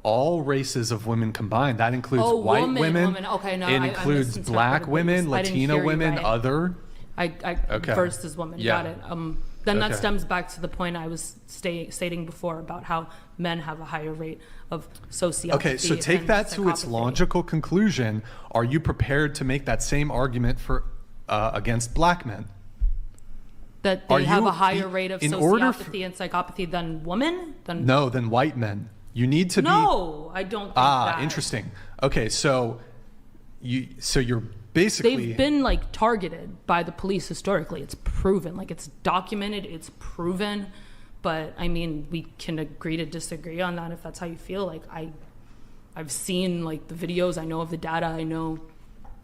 all races of women combined. That includes Oh, white women. Okay, no, it I includes misinterpreted black what you women, said. I didn't Latino hear you women, right. other. Okay. Versus women. Yeah. Got it. Then that Okay. stems back to the point I was stating before about how men have a higher rate of sociopathy. Okay, so take and that to its psychopathy. logical conclusion. Are you prepared to make that same argument for against black men? That Are they have you- a higher rate of in order sociopathy and psychopathy than women? Than No, than white men. You need to be. No, I don't think that. Interesting. Okay, so you're basically They've been like targeted by the police historically. It's proven. Like it's documented, it's proven. But I mean, we can agree to disagree on that if that's how you feel. Like I've seen like the videos, I know of the data, I know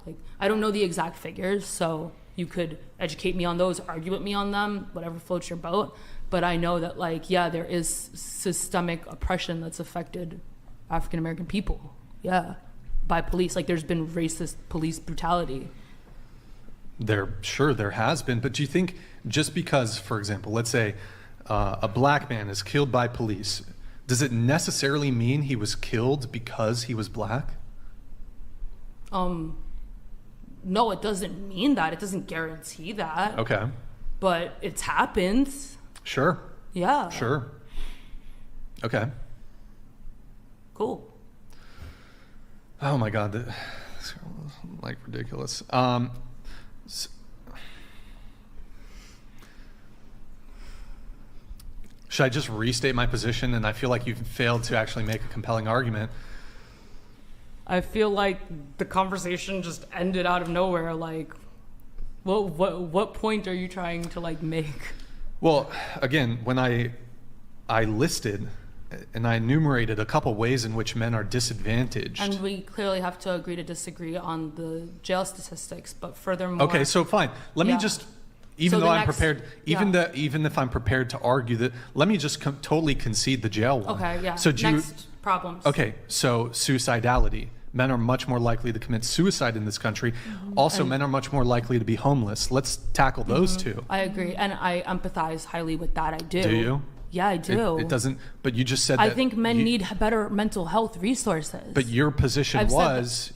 like I don't know the exact figures, so you could educate me on those, argue with me on them, whatever floats your boat. But I know that like, yeah, there is systemic oppression that's affected African American people. Yeah. By police. Like there's been racist police brutality. there has been, but do you think just because, for example, let's say a black man is killed by police, does it necessarily mean he was killed because he was black? No, it doesn't mean that. It doesn't guarantee that. Okay. But it's happened. Sure. Yeah. Sure. Okay. Cool. Oh my God, that's like ridiculous. Should I just restate my position? And I feel like you've failed to actually make a compelling argument. I feel like the conversation just ended out of nowhere. Like, what point are you trying to like make? Well, again, when I listed and I enumerated a couple ways in which men are disadvantaged. And we clearly have to agree to disagree on the jail statistics. But furthermore, Okay, so fine. Let me just, even So though the I'm next- prepared, even if I'm prepared to argue that, let me just totally concede the jail one. Okay, yeah. So do you, Next problems. Okay, so suicidality. Men are much more likely to commit suicide in this country. Also, And- men are much more likely to be homeless. Let's tackle those two. I agree, and I empathize highly with that. I do. Do you? Yeah, I do. It doesn't, but you just said I that think men you- need better mental health resources. But your position I've said was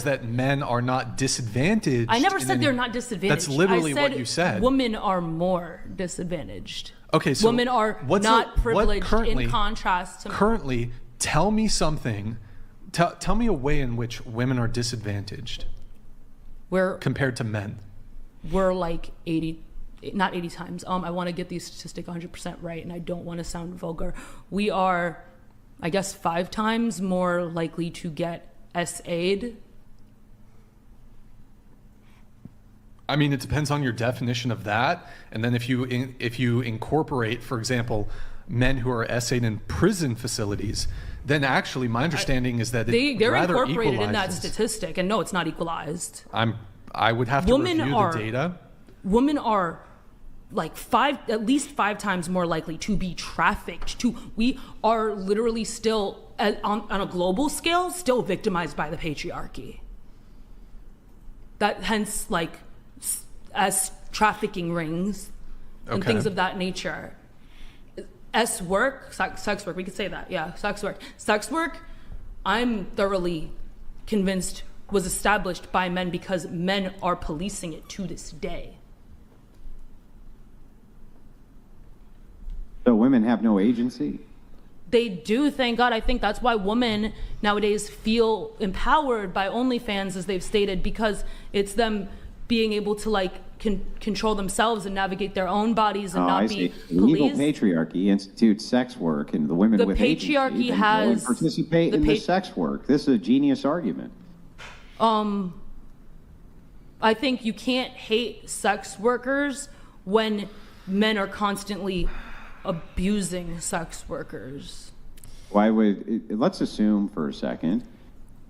that men are not disadvantaged. I never in said any- they're not disadvantaged. That's literally I said what you said. Women are more disadvantaged. Okay, so women are what's not privileged currently, in contrast to currently. Tell me something. Tell me a way in which women are disadvantaged. Compared to men. We're like 80, not 80 times. I want to get these statistics 100% right, and I don't want to sound vulgar. We are, I guess, 5 times more likely to get SA'd I mean, it depends on your definition of that. And then if you incorporate, for example, men who are essayed in prison facilities, then actually my understanding is that they're rather incorporated in that equalizes. statistic. And no, it's not equalized. I would have to review the data. Women are like at least 5 times more likely to be trafficked. We are literally still on a global scale still victimized by the patriarchy. That hence like as trafficking rings and things of that nature. Sex work, we could say that, yeah, sex work, I'm thoroughly convinced was established by men because men are policing it to this day. So women have no agency? They do, thank God. I think that's why women nowadays feel empowered by OnlyFans, as they've stated, because it's them being able to like control themselves and navigate their own bodies and not be The evil policed. patriarchy institutes sex work, and the women The with agency patriarchy then has- go and participate the in the sex work. This is a genius argument. I think you can't hate sex workers when men are constantly abusing sex workers. Why would, let's assume for a second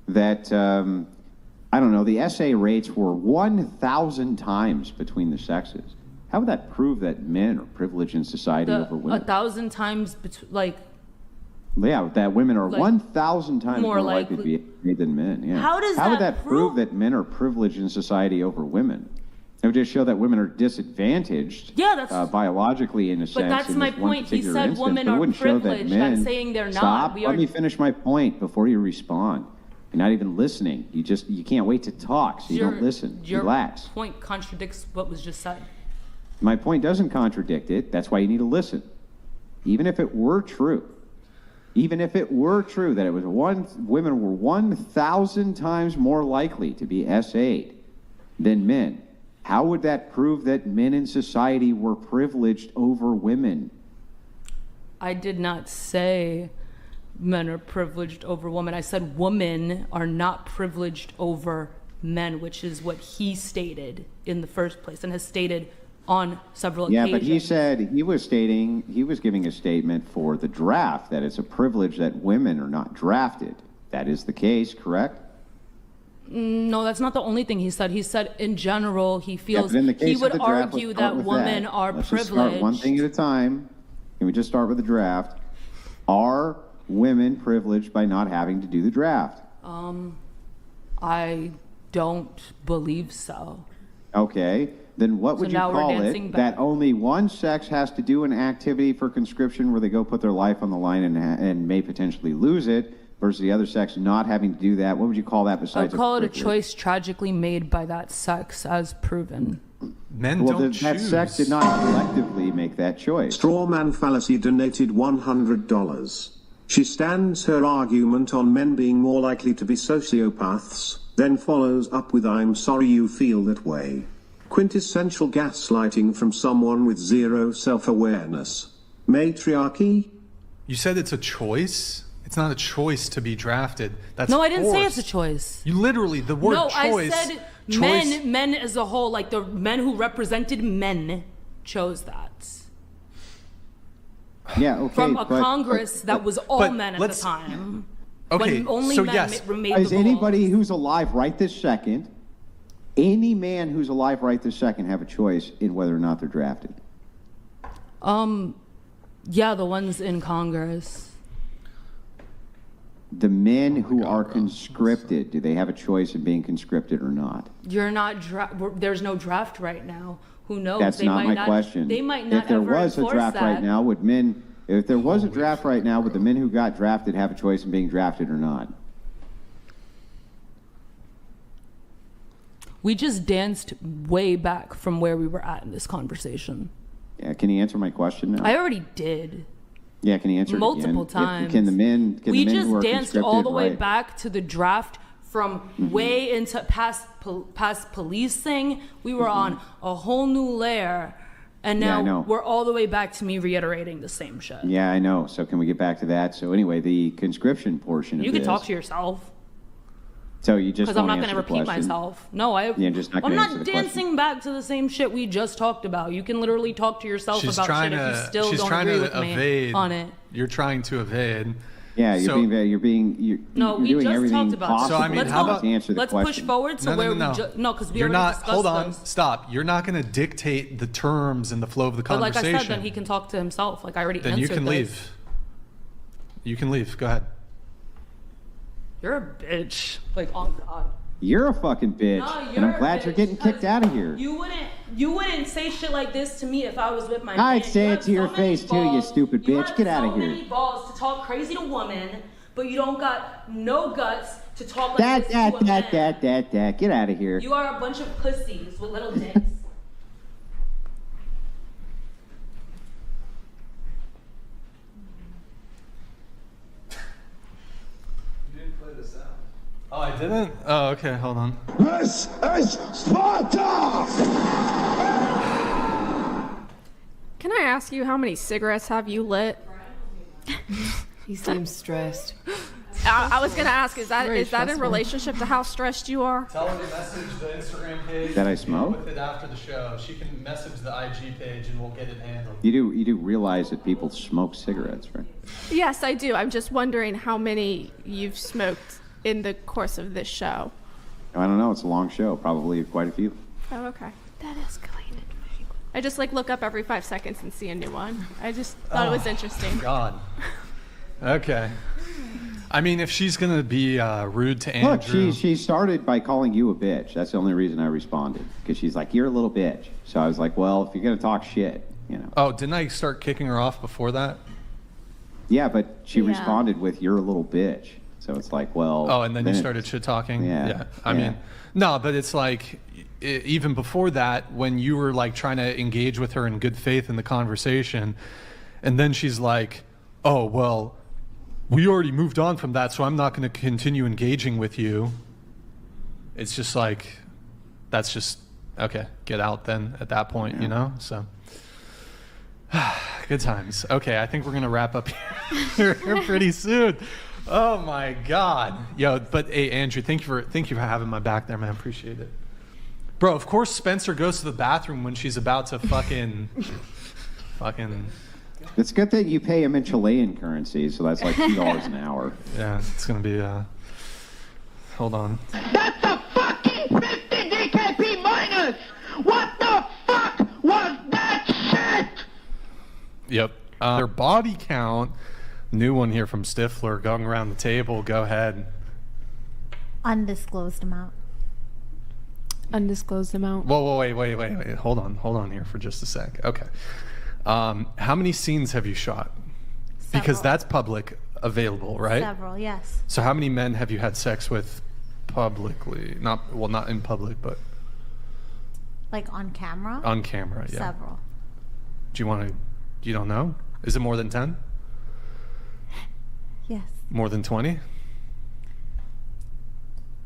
that, I don't know, the SA rates were 1,000 times between the sexes. How would that prove that men are privileged in society over women? 1,000 times, Yeah, that women are Like, 1,000 times more more likely to likely- be made than men. Yeah. How does How would that that prove that men are privileged in society over women? It would just show that women are disadvantaged Yeah, that's- biologically in a sense. that's in my this one point. He particular said instance, women but it are wouldn't show that privileged. I'm men- saying they're not. Stop. We Let are- me finish my point before you respond. You're not even listening. You can't wait to talk, so you don't listen. Your Relax. point contradicts what was just said. My point doesn't contradict it. That's why you need to listen. Even if it were true, that it was women were 1,000 times more likely to be SA'd than men, how would that prove that men in society were privileged over women? I did not say men are privileged over women. I said women are not privileged over men, which is what he stated in the first place and has stated on several Yeah, occasions. but he said he was giving a statement for the draft that it's a privilege that women are not drafted. That is the case, correct? No, that's not the only thing he said. He said in general he Yeah, feels but in the case he of would the draft, argue let's start that with women are Let's privileged. just start one thing at a time. Can we just start with the draft? Are women privileged by not having to do the draft? I don't believe so. Okay, then what would you now we're call dancing it? back. That only one sex has to do an activity for conscription where they go put their life on the line and may potentially lose it, versus the other sex not having to do that. What would you call that I besides call it a privilege? choice tragically made by that sex, as proven. Men Well, that sex did not collectively make that choice. Strawman Fallacy donated $100. She stands her argument on men being more likely to be sociopaths, then follows up with "I'm sorry you feel that way." Quintessential gaslighting from someone with zero self-awareness. Matriarchy? You said it's a choice? It's not a choice to be drafted. That's No, I didn't say it's forced. a choice. You literally, the word No, choice. I said choice, men as a whole, like the men who represented men chose that. Yeah, okay. From a but- Congress that was all but men at the let's- time. Okay, when only so men yes. made Is the rules. anybody who's alive right this second, any man who's alive right this second, have a choice in whether or not they're drafted? Yeah, the ones in Congress. The men who are conscripted, do they have a choice in being conscripted or not? You're not. There's no draft right now. Who knows? That's They not might my question. They might not If there ever was a enforce draft that. right now, would men? If there was a draft right now, would the men who got drafted have a choice in being drafted or not? We just danced way back from where we were at in this conversation. Yeah, can you answer my question now? I already did. Yeah, can you answer it multiple again? times. Can the men? Can we the men who are just danced all the way conscripted, right? back to the draft from way into past policing. We were on a whole new layer, and Yeah, I now know. we're all the way back to me reiterating the same shit. Yeah, I know. So can we get back to that? So anyway, the conscription portion of You this. can talk to yourself. So you just because I'm won't not going to answer the repeat question? myself. No, You're just not I'm gonna answer not the dancing back to the same shit we just talked about. You can literally talk to yourself about shit if you still she's don't trying agree to with me evade. on it. You're trying to evade. Yeah, you're So- being No, you're we doing just everything talked about possible So, I mean, let's how go- about- to answer the let's question. push forward to where we no, because we You're already not. discussed Hold on. those. Stop. You're not going to dictate the terms and the flow of the But like conversation. I said, then he can talk to himself. Like I already Then answered you can this. leave. You can leave. Go ahead. You're a bitch. Like oh god. You're a fucking bitch, No, and you're I'm a glad you're bitch, getting kicked out of here. You wouldn't say shit like this to me if I was with my I'd man. say You it have to your so many face too, you balls- stupid you bitch. have Get out of so here. many balls to talk crazy to women, but you don't got no guts to talk like this to a man. That. Get out of here. You are a bunch of pussies with little dicks. Oh, I didn't? Oh, okay. Hold on. This is Sparta! Can I ask you how many cigarettes have you lit? He seems stressed. I was gonna ask, is that Very in stressful. relationship to how stressed you are? Tell her to message the Instagram page. That I smoke? With it after the show. She can message the IG page and we'll get it handled. You do realize that people smoke cigarettes, right? Yes, I do. I'm just wondering how many you've smoked in the course of this show. I don't know. It's a long show. Probably quite a few. Oh, okay. That escalated. I just look up every 5 seconds and see a new one. I just thought it was interesting. God. Okay. I mean, if she's gonna be rude to Andrew, Look, she started by calling you a bitch. That's the only reason I responded, because she's like, "You're a little bitch." So I was like, "Well, if you're gonna talk shit, you know." Oh, didn't I start kicking her off before that? Yeah, but she Yeah. responded with, "You're a little bitch." So it's like, well. Oh, and then you it- started shit talking. Yeah, I yeah. mean, no, but it's like even before that, when you were like trying to engage with her in good faith in the conversation, and then she's like, "Oh, well, we already moved on from that, so I'm not going to continue engaging with you." It's just like, that's just okay. Get out then at that point, you know. So. Good times. Okay, I think we're gonna wrap up here pretty soon. Oh my God, yo! But hey, Andrew, thank you for having my back there, man. Appreciate it, bro. Of course, Spencer goes to the bathroom when she's about to fucking. It's a good thing you pay him in Chilean currency, so that's like $2 an hour. Yeah, it's gonna be. Hold on. That's a fucking 50 DKP minus! What the fuck was that shit? Yep. Their body count. New one here from Stifler going around the table. Go ahead. Undisclosed amount. Undisclosed amount. Whoa, wait. Hold on here for just a sec. Okay. How many scenes have you shot? Because Several. that's public available, right? Several, yes. So how many men have you had sex with publicly? Not in public, but Like on camera? on camera, yeah. Several. You don't know? Is it more than 10? Yes. More than 20?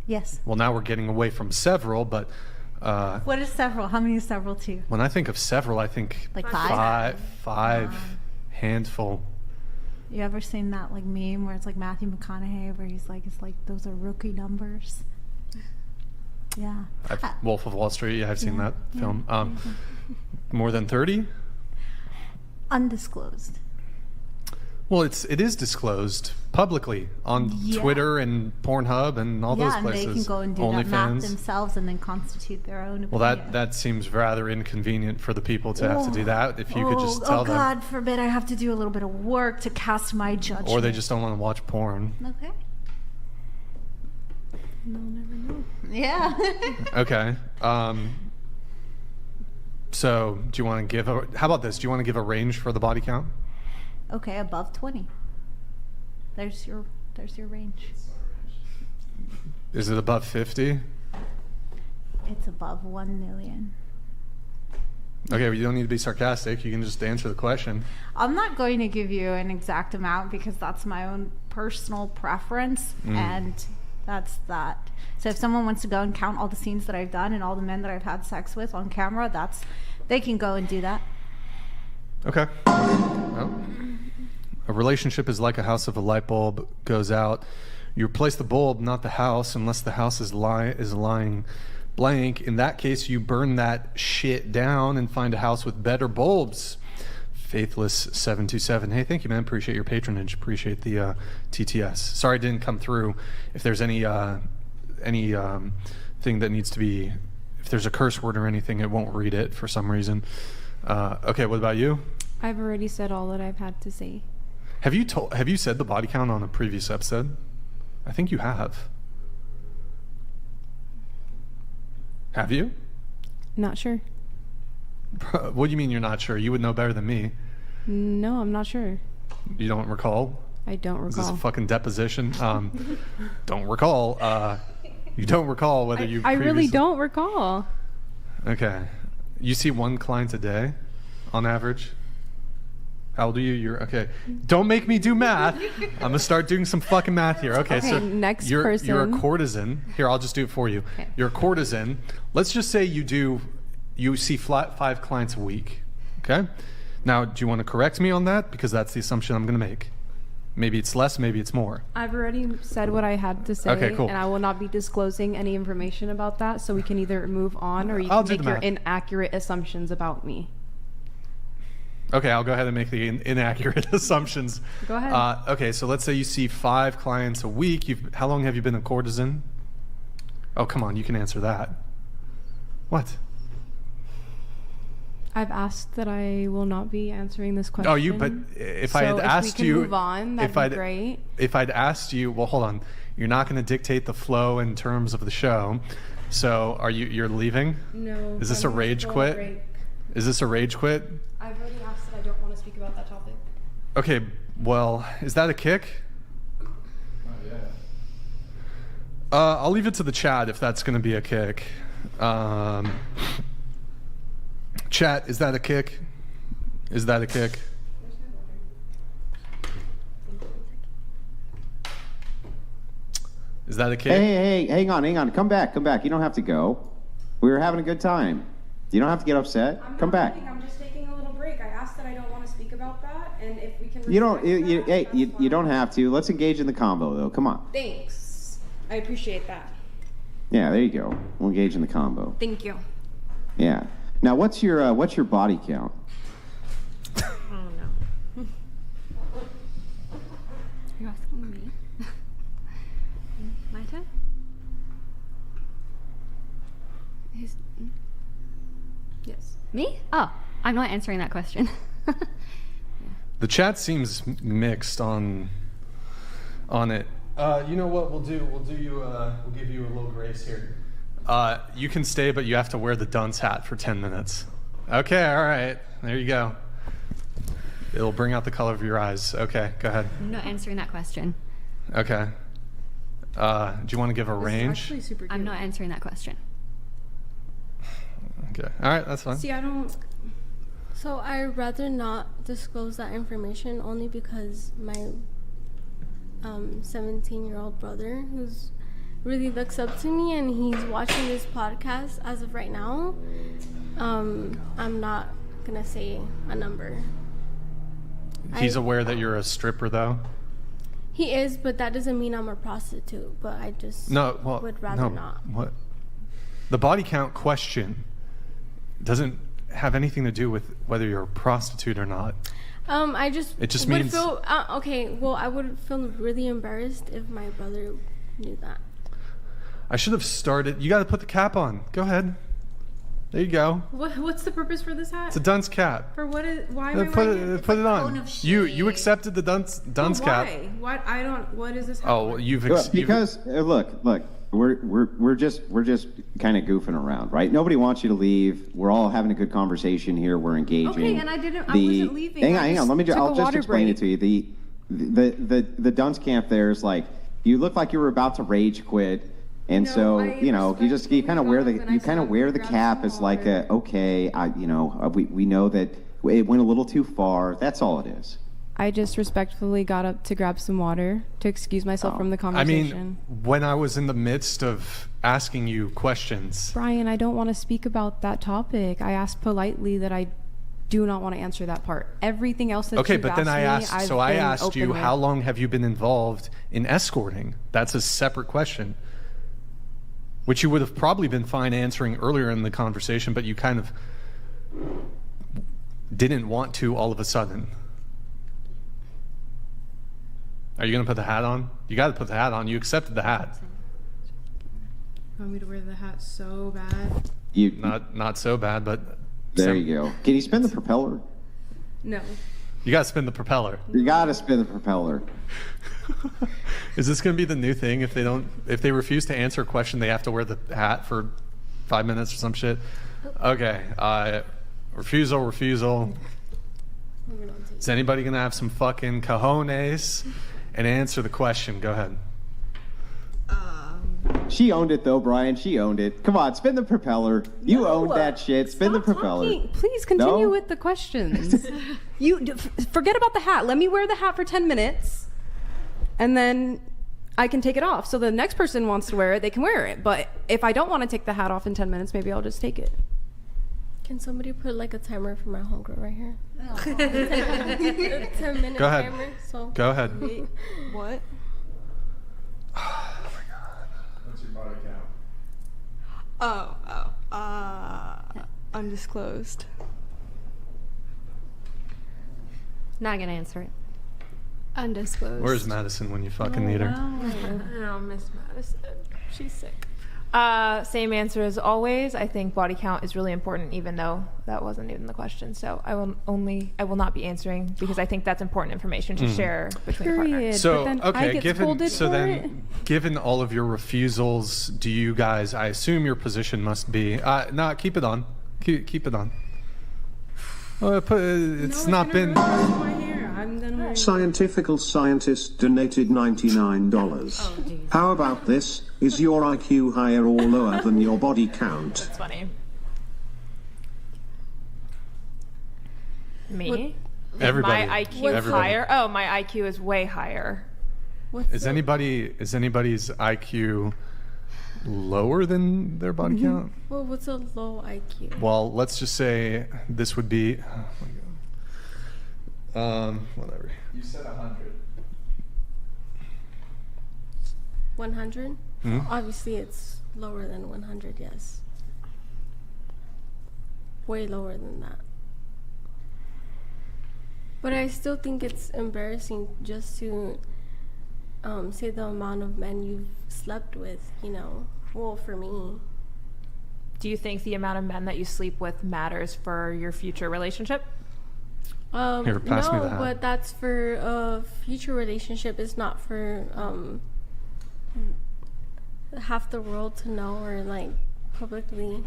Yes. Well, now we're getting away from several, but What is several? How many is several to? when I think of several, I think Like five? five, handful. You ever seen that like meme where it's like Matthew McConaughey where he's like, it's like those are rookie numbers? Yeah. Wolf of Wall Street, yeah, I've seen Yeah, that film. More than 30? Undisclosed. Well, it is disclosed publicly on Yeah. Twitter and Pornhub and all those Yeah, and places. they can go and do that map OnlyFans. themselves and then constitute their own Well, opinion. that seems rather inconvenient for the people to have to do that. If you could just tell them, God forbid I have to do a little bit of work to cast my judgment. or they just don't want to watch porn. Okay. They'll never know. Yeah. Okay. So, do you want to give how about this? Do you want to give a range for the body count? Okay, above 20. There's your range. Is it above 50? It's above 1 million. Okay, well, you don't need to be sarcastic. You can just answer the question. I'm not going to give you an exact amount because that's my own personal preference, and that's that. So if someone wants to go and count all the scenes that I've done and all the men that I've had sex with on camera, they can go and do that. Okay. Well, a relationship is like a house. If a light bulb goes out, You replace the bulb, not the house, unless the house is lying blank. In that case, you burn that shit down and find a house with better bulbs. Faithless727. Hey, thank you, man. Appreciate your patronage. Appreciate the TTS. Sorry it didn't come through. If there's any thing that needs to be, if there's a curse word or anything, it won't read it for some reason. Okay, what about you? I've already said all that I've had to say. Have you said the body count on a previous episode? I think you have. Have you? Not sure. What do you mean you're not sure? You would know better than me. No, I'm not sure. You don't recall? I don't recall. Is this a fucking deposition? Don't recall. You don't recall whether you I really don't recall. Okay. You see one client a day on average? How old are you? You're okay. Don't make me do math. I'm gonna start doing some fucking math here. Okay, so next you're a person. courtesan. Here, I'll just do it for you. Okay. You're a courtesan. Let's just say you see 5 clients a week. Okay? Now, do you want to correct me on that? Because that's the assumption I'm gonna make. Maybe it's less, maybe it's more. I've already said what I had to say, Okay, cool. and I will not be disclosing any information about that, so we can either move on or you I'll can do make the your math. inaccurate assumptions about me. Okay, I'll go ahead and make the inaccurate assumptions. Go ahead. Okay, so let's say you see 5 clients a week. How long have you been a courtesan? Oh, come on, you can answer that. What? I've asked that I will not be answering this question. Oh, but if I had asked we can you, move on, that'd be great. If I'd asked you, well, hold on, you're not going to dictate the flow in terms of the show. So, you're leaving? No. Is this a rage quit? Is this a rage quit? I've already asked that I don't want to speak about that topic. Okay, well, is that a kick? I'll leave it to the chat if that's going to be a kick. Chat, is that a kick? Is that a kick? Is that a kick? Hey, hang on. Come back. You don't have to go. We were having a good time. You don't have to get upset. Come back. I'm just taking a little break. I asked that I don't want to speak about that, and if we can. You don't have to. Let's engage in the combo, though. Come on. Thanks. I appreciate that. Yeah, there you go. We'll engage in the combo. Thank you. Yeah. Now, what's your body count? Oh no. Are you asking me? My turn? Yes. Me? Oh, I'm not answering that question. The chat seems mixed on it. You know what we'll do? We'll give you a little grace here. You can stay, but you have to wear the dunce hat for 10 minutes. Okay, all right. There you go. It'll bring out the color of your eyes. Okay, go ahead. I'm not answering that question. Okay. Do you want to give a range? I'm not answering that question. Okay. All right, that's fine. See, I don't. So I'd rather not disclose that information only because my 17-year-old brother, who's really looks up to me and he's watching this podcast as of right now, I'm not gonna say a number. He's aware that you're a stripper, though? He is, but that doesn't mean I'm a prostitute, but I just would rather not. What? The body count question doesn't have anything to do with whether you're a prostitute or not. It just means feel okay. Well, I would feel really embarrassed if my brother knew that. I should have started. You got to put the cap on. Go ahead. There you go. What's the purpose for this hat? It's a dunce cap. For what is? Why am I wearing it? Put it on. You accepted the dunce cap. Why? What? I don't. What is this? Oh, well, Look. We're just kind of goofing around, right? Nobody wants you to leave. We're all having a good conversation here. We're engaging. Okay, and I wasn't leaving. Hang on. I'll just explain it to you. The dunce camp there is like, you look like you were about to rage quit, and you kind of wear the cap as like we know that it went a little too far. That's all it is. I just respectfully got up to grab some water to excuse myself from the conversation. I mean, when I was in the midst of asking you questions. Brian, I don't want to speak about that topic. I asked politely that I do not want to answer that part. Everything else that Okay, you've but then I asked asked. me, So I've I been asked open you, with. how long have you been involved in escorting? That's a separate question, which you would have probably been fine answering earlier in the conversation, but you kind of didn't want to all of a sudden. Are you going to put the hat on? You got to put the hat on. You accepted the hat. You want me to wear the hat so bad? Not so bad, but There you go. Can you spin the propeller? No. You got to spin the propeller. You got to spin the propeller. Is this going to be the new thing? If they refuse to answer a question, they have to wear the hat for 5 minutes or some shit? Okay. Refusal. Is anybody going to have some fucking cojones and answer the question? Go ahead. She owned it though, Brian. She owned it. Come on, spin the propeller. You owned that shit. Spin the propeller. Please continue No? with the questions. Forget about the hat. Let me wear the hat for 10 minutes, and then I can take it off. So the next person wants to wear it, they can wear it. But if I don't want to take the hat off in 10 minutes, maybe I'll just take it. Can somebody put like a timer for my homegirl right here? 10-minute Go ahead. timer. So. Go ahead. What? What's your body count? Undisclosed. Not gonna answer it. Undisclosed. Where's Madison when you fucking need her? No, Miss Madison. She's sick. Same answer as always. I think body count is really important, even though that wasn't even the question. So I will not be answering because I think that's important information to share between partners. So okay, given all of your refusals, do you guys? I assume your position must be no. Keep it on. Keep it on. It's not been. Scientifical scientist donated $99. How about this? Is your IQ higher or lower than your body count? That's funny. Me? Everybody. My IQ is higher. Oh, my IQ is way higher. Is anybody's IQ lower than their body count? Well, what's a low IQ? Well, let's just say this would be. Whatever. You said 100. 100? Hmm? Obviously, it's lower than 100, yes. Way lower than that. But I still think it's embarrassing just to say the amount of men you've slept with, you know. Well, for me. Do you think the amount of men that you sleep with matters for your future relationship? Here, pass me no, that. but that's for a future relationship. It's not for half the world to know or like publicly.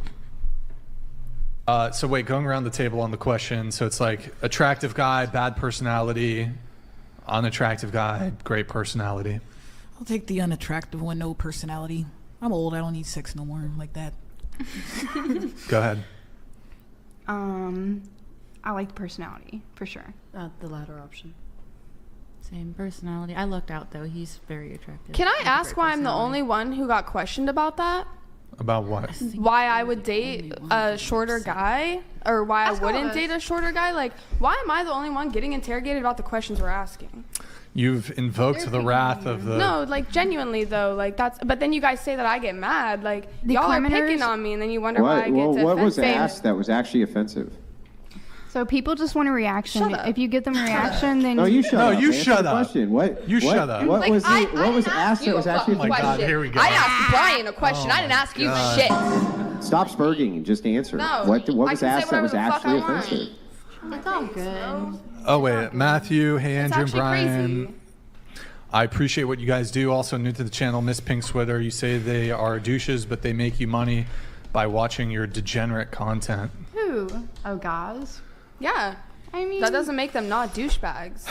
So wait, going around the table on the question. So it's like attractive guy, bad personality, unattractive guy, great personality. I'll take the unattractive one, no personality. I'm old. I don't need sex no more like that. Go ahead. I like personality for sure. The latter option. Same personality. I lucked out though. He's very attractive. Can I With a ask great why I'm the personality. only one who got questioned about that? About what? Why I would date a shorter guy, or why I wouldn't date a shorter guy? Like, why am I the only one getting interrogated about the questions we're asking? You've invoked the wrath of the. No, like genuinely though, like that's. But then you guys say that I get mad, like The y'all are commenters- picking on me, and then you wonder why I get What was defensive. asked that was actually offensive? So people just want a reaction. Shut up. If you give them a reaction, then No, you shut up. you Answer shut the up. Question. What? You what, shut up. What Like, was I what was didn't asked ask that you was a actually fucking Oh my God, question. here we go. I asked Brian a question. Oh I didn't ask you God. shit. Stop spurging and just answer. No, what I was can say asked that was whatever the fuck I actually want. offensive? It's all good. Oh wait, Matthew, hey Andrew, and actually Brian. crazy. I appreciate what you guys do. Also new to the channel, Miss Pink Sweater. You say they are douches, but they make you money by watching your degenerate content. who? Oh, guys. Yeah. I mean, That doesn't make them not douchebags.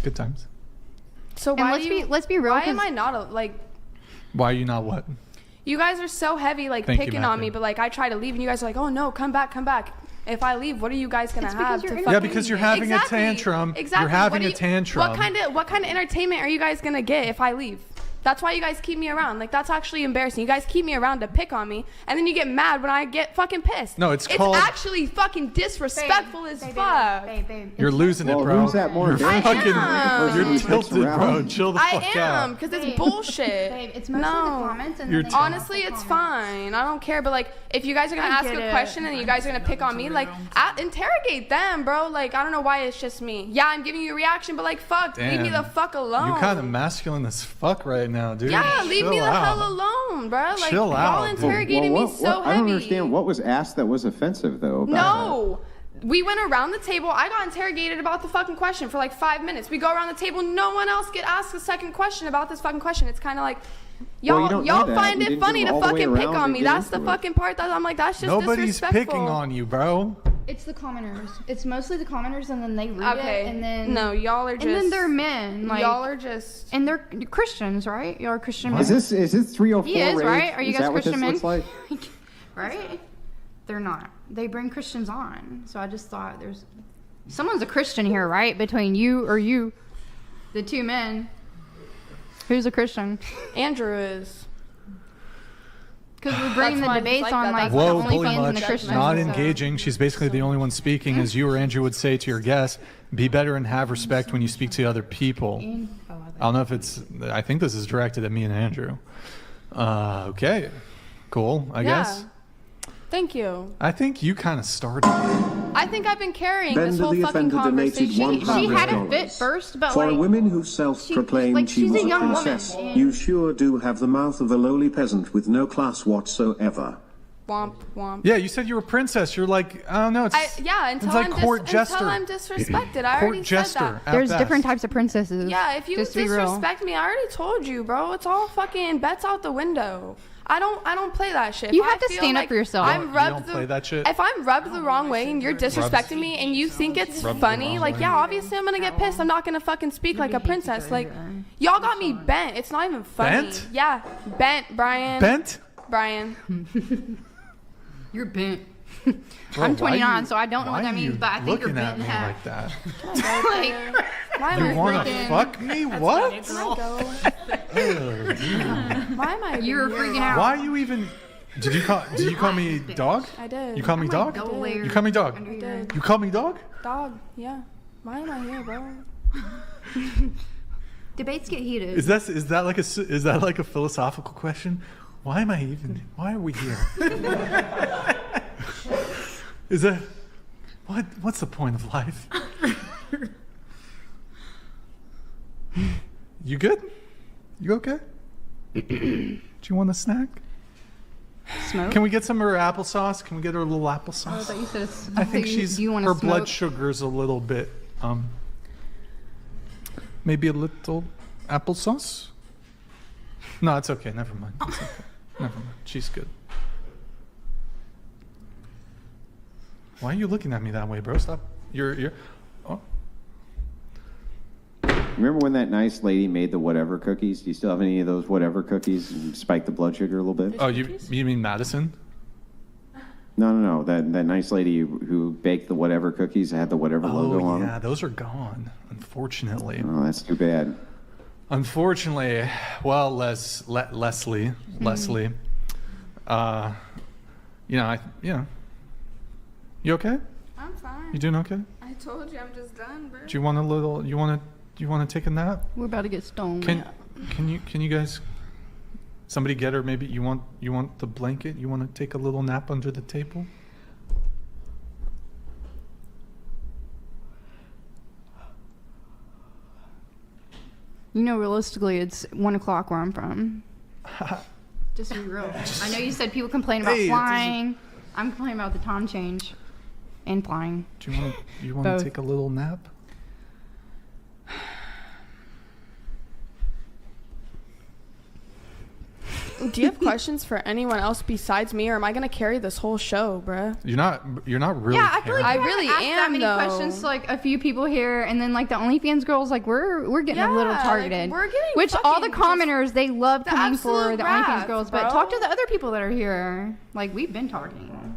Good times. So And why let's do you, let's be real. Why am 'cause I not a, like? Why are you not what? You guys are so heavy, like Thank you, picking on Matthew. me, but like I try to leave, and you guys are like, "Oh no, come back, come back." If I leave, what are you guys gonna It's because have? you're To in- fucking... Yeah, because you're having a tantrum. Exactly. You're having What do a tantrum. What kind of entertainment are you guys gonna get if I leave? That's why you guys keep me around. Like, that's actually embarrassing. You guys keep me around to pick on me, and then you get mad when I get fucking pissed. No, it's called- actually fucking disrespectful as fuck. You're losing it, bro. Who's that more You're embarrassing? fucking, you're tilted, bro. Chill the I fuck out. am, because it's bullshit. Babe, it's mostly the comments and You're then they Honestly, it's fine. I don't care. But like, if you guys are gonna ask a question and you guys are gonna pick on me, like, interrogate them, bro. Like, I don't know why it's just me. Yeah, I'm giving you a reaction, but like, fuck, leave me the Damn. fuck alone. You kind of masculine as fuck right now, dude. Yeah, leave me Chill the out. hell alone, bro. Like, Chill y'all out. interrogated me so I don't heavy. understand what was asked that was offensive though. About No. We went around the table. I got interrogated about the fucking question for like 5 minutes. We go around the table. No one else get asked a second question about this fucking question. It's kind of like, Well, y'all, you don't y'all know that. find You it didn't funny go to all the way fucking pick around on and me. get That's the into it. fucking part that I'm like, that's just Nobody's disrespectful. picking on you, bro. It's the commenters. It's mostly the commenters, and then they read Okay. it, and then No, y'all are and then just- they're men. Like, y'all are just, and they're Christians, right? Y'all are Christian men. Is this 304 He is, rage? right? Are you Is guys that what Christian this men? looks like? Right? They're not. They bring Christians on. So I just thought there's someone's a Christian here, right? Between you or you, the two men. Who's a Christian? Andrew is. Because we're bringing the debates on like Whoa, the bully OnlyFans and much. the Christians. Not so- engaging. She's basically the only one speaking, as you or Andrew would say to your guests. Be better and have respect when you speak to other people. I don't know if it's. I think this is directed at me and Andrew. Okay, cool. I guess. Thank you. I think you kind of started. I think I've been carrying this Bender whole the fucking offender donated conversation. She had a $100. fit first, but For like a woman who self-proclaimed like, she she's was a a young woman, princess, and- you sure do have the mouth of a lowly peasant with no class whatsoever. Womp womp. Yeah, you said you were a princess. You're like, I don't know. It's, Yeah, until, it's like I'm, court jester. until I'm disrespected. I Court already jester. said that. there's at different best. types of princesses. Yeah, if you just to be real. disrespect me, I already told you, bro. It's all fucking bets out the window. I don't play that shit. You If have I to feel stand up like for yourself. I'm You rubbed don't play that shit? If I'm rubbed the wrong way and you're disrespecting me and you think it's Rubbed the funny, wrong like way. yeah, obviously I'm gonna get pissed. I'm not gonna fucking speak like a princess. Like y'all got me bent. It's not even funny. Bent? Yeah, bent, Brian. Bent? Brian. You're bent. Bro, I'm why 29, you- so I don't know why what that are you means, but I think you're looking bent at in me half. like that. Like, Why am You I want to freaking? fuck me? What? Can I go? Oh, dude. Why am I? You're even freaking here? out. Why you even? Did you call me dog? I did. You call me dog? double layer You call me dog? under here. You call me dog? Dog. Yeah. Why am I here, bro? Debates get heated. Is that like a philosophical question? Why am I even? Why are we here? Is that what's the point of life? You good? You okay? Do you want a snack? Smoke? Can we get some of her applesauce? Can we get her a little applesauce? Oh, I thought you said I think do you want her to blood smoke? sugar's a little bit maybe a little applesauce. No, it's okay. Never mind. It's okay. Never mind. She's good. Why are you looking at me that way, bro? Stop. You're. Oh. Remember when that nice lady made the whatever cookies? Do you still have any of those whatever cookies and spike the blood sugar a little bit? Oh, you mean Madison? No. That nice lady who baked the whatever cookies that had the whatever logo on them. Yeah, those are gone, unfortunately. Oh, that's too bad. Unfortunately, well, Leslie, you okay? I'm fine. You doing okay? I told you I'm just done, bro. Do you want to take a nap? We're about to get stoned. Can you guys, somebody get her, maybe you want the blanket? You want to take a little nap under the table? You know, realistically, it's 1 o'clock where I'm from. Just to be real. I know you said people complain about Hey, it doesn't- flying. I'm complaining about the time change and flying. Do you want Both. to take a little nap? Do you have questions for anyone else besides me, or am I gonna carry this whole show, bruh? You're not really. Yeah, I feel like I you haven't really asked am, that many though. questions to like a few people here, and then like the OnlyFans girls, like we're getting a little Yeah, like, targeted. we're getting which all the fucking commenters they love the coming for absolute the OnlyFans wrath, girls, bro. but talk to the other people that are here. Like we've been talking,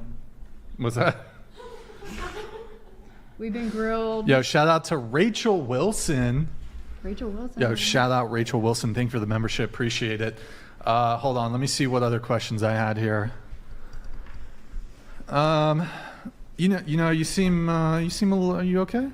What's that? we've been grilled. Yo, shout out to Rachel Wilson. Rachel Wilson. Yo, shout out Rachel Wilson. Thank you for the membership. Appreciate it. Hold on. Let me see what other questions I had here. You seem a little. Are you okay?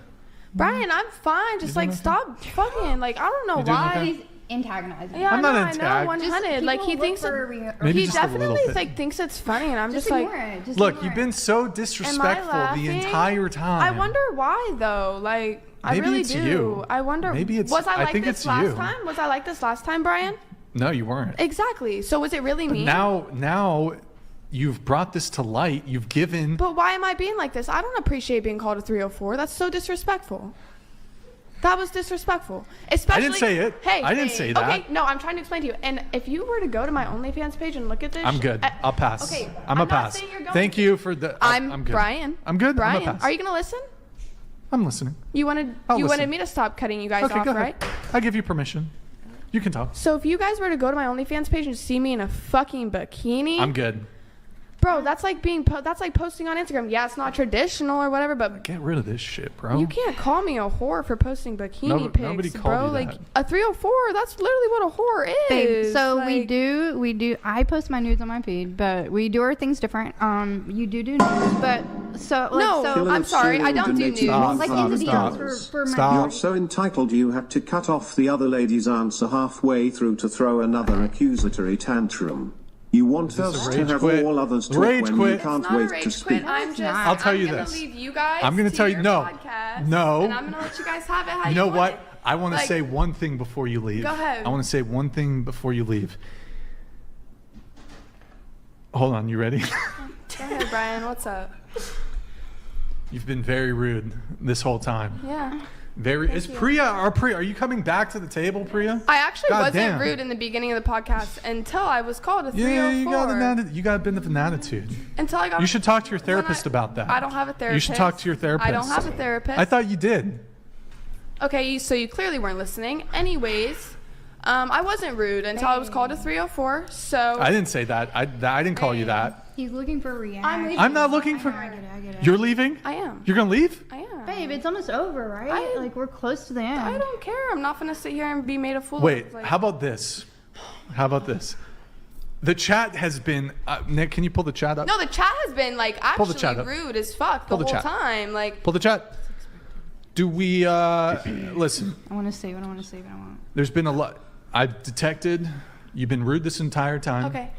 Brian, I'm fine. Just like stop fucking. Like I don't know You doing why. okay? He's antagonizing. Yeah, I'm not I know, antagged. 100. Like he thinks Maybe he just a little definitely bit. like thinks it's funny, and I'm just ignore like, it. Just Look, ignore you've it. been so am I disrespectful the laughing? entire time. I wonder why though. Like I Maybe really it's do. you. I wonder. Maybe it's- Was I I like think this it's last you. time? Was I like this last time, Brian? No, you weren't. Exactly. So was it really me? Now you've brought this to light. You've given. But why am I being like this? I don't appreciate being called a 304. That's so disrespectful. That was disrespectful. Especially, I didn't say it. Hey, I didn't say that. Okay, no, I'm trying to explain to you. And if you were to go to my OnlyFans page and look at this, I'm good. I'll pass. Okay, I'm a not pass. saying you're going Thank to. you for the. I'm good. Brian. I'm good. Brian, I'm a pass. are you gonna listen? I'm listening. You wanted I'll you listen. wanted me to stop cutting you guys Okay, off, go right? ahead. I give you permission. You can talk. So if you guys were to go to my OnlyFans page and see me in a fucking bikini, I'm good. bro, that's like that's like posting on Instagram. Yeah, it's not traditional or whatever, but Get rid of this shit, bro. you can't call me a whore for posting bikini Nobody pics, called bro. you Like that. a 304, that's literally what a whore is. Babe, so Like, we do. I post my nudes on my feed, but we do our things different. You do nudes, but so like, No, so Killer I'm of sorry, I Serial don't do donated nudes. like in the DMs for my You're so entitled you had to cut off the other lady's answer halfway through to throw another accusatory tantrum. You want us to rage have quit? all others talk Rage when quit. you It's can't not a wait rage to quit. speak. I'm just. I'll tell you I'm this. gonna leave you guys. I'm gonna tell you- your no. podcast, No. And I'm gonna let you guys have it how You know want what? it. I want to Like- say one thing before you leave. Go ahead. I want to say one thing before you leave. Hold on, you ready? Go ahead, Brian. What's up? You've been very rude this whole time. Yeah. Very. Is Priya? Are you coming back to the table, Priya? I actually God wasn't damn. rude in the beginning of the podcast until I was called a 304. Yeah, you got a bit of an attitude. Until I got. You should talk to your therapist about that. I don't have a therapist. You should talk to your therapist. I don't have a therapist. I thought you did. Okay, so you clearly weren't listening. Anyways, I wasn't rude until I was called a 304. So I didn't say that. I didn't call you that. He's looking for a reaction. I'm not looking for. I get it. You're leaving? I am. You're gonna leave? I am. Babe, it's almost over, right? Like we're close to the end. I don't care. I'm not gonna sit here and be made a fool Wait. of. Like, How about this? How about this? The chat has been. Nick, can you pull the chat up? No, the chat has been like Pull the chat actually up. rude as fuck the Pull the whole chat. time. Like, Pull the chat. Do we listen? I want to save it. I want to save it. I want. There's been a lot. I've detected you've been rude this entire time. okay,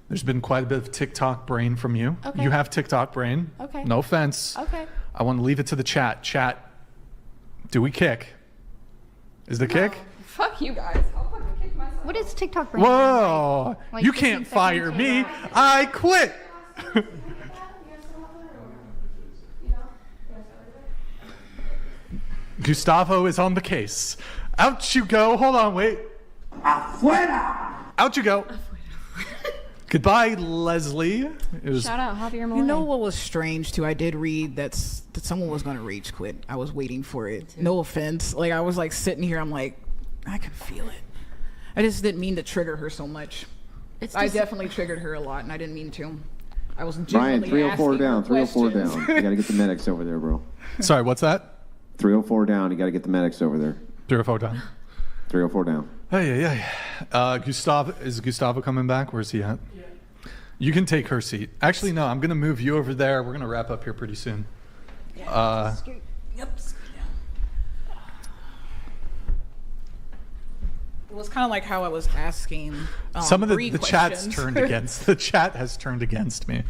There's been quite a bit of TikTok brain from you. Okay. You have TikTok brain. Okay. No offense. okay. I want to leave it to the chat. Chat. Do we kick? Is the kick? Fuck you guys. I'll fucking kick myself. What is TikTok brain? Whoa! Like You 15 can't fire seconds me. or- I quit. Gustavo is on the case. Out you go. Hold on, wait. Out you go. Goodbye, Leslie. It was Shout out Javier Molina. You know what was strange too? I did read that someone was gonna rage quit. I was waiting for it. No offense. Like I was like sitting here. I'm like, I can feel it. I just didn't mean to trigger her so much. I definitely triggered her a lot, and I didn't mean to. I was Brian, genuinely 304 asking her down, 304 questions. down. You got to get the medics over there, bro. Sorry, what's that? 304 down. You got to get the medics over there. 304 down. 304 down. Hey. Is Gustavo coming back? Where's he at? Yeah. You can take her seat. Actually, no. I'm gonna move you over there. We're gonna wrap up here pretty soon. Yep. It was kind of like how I was asking. Some of Bree the chat's questions. turned against. The chat has turned against me.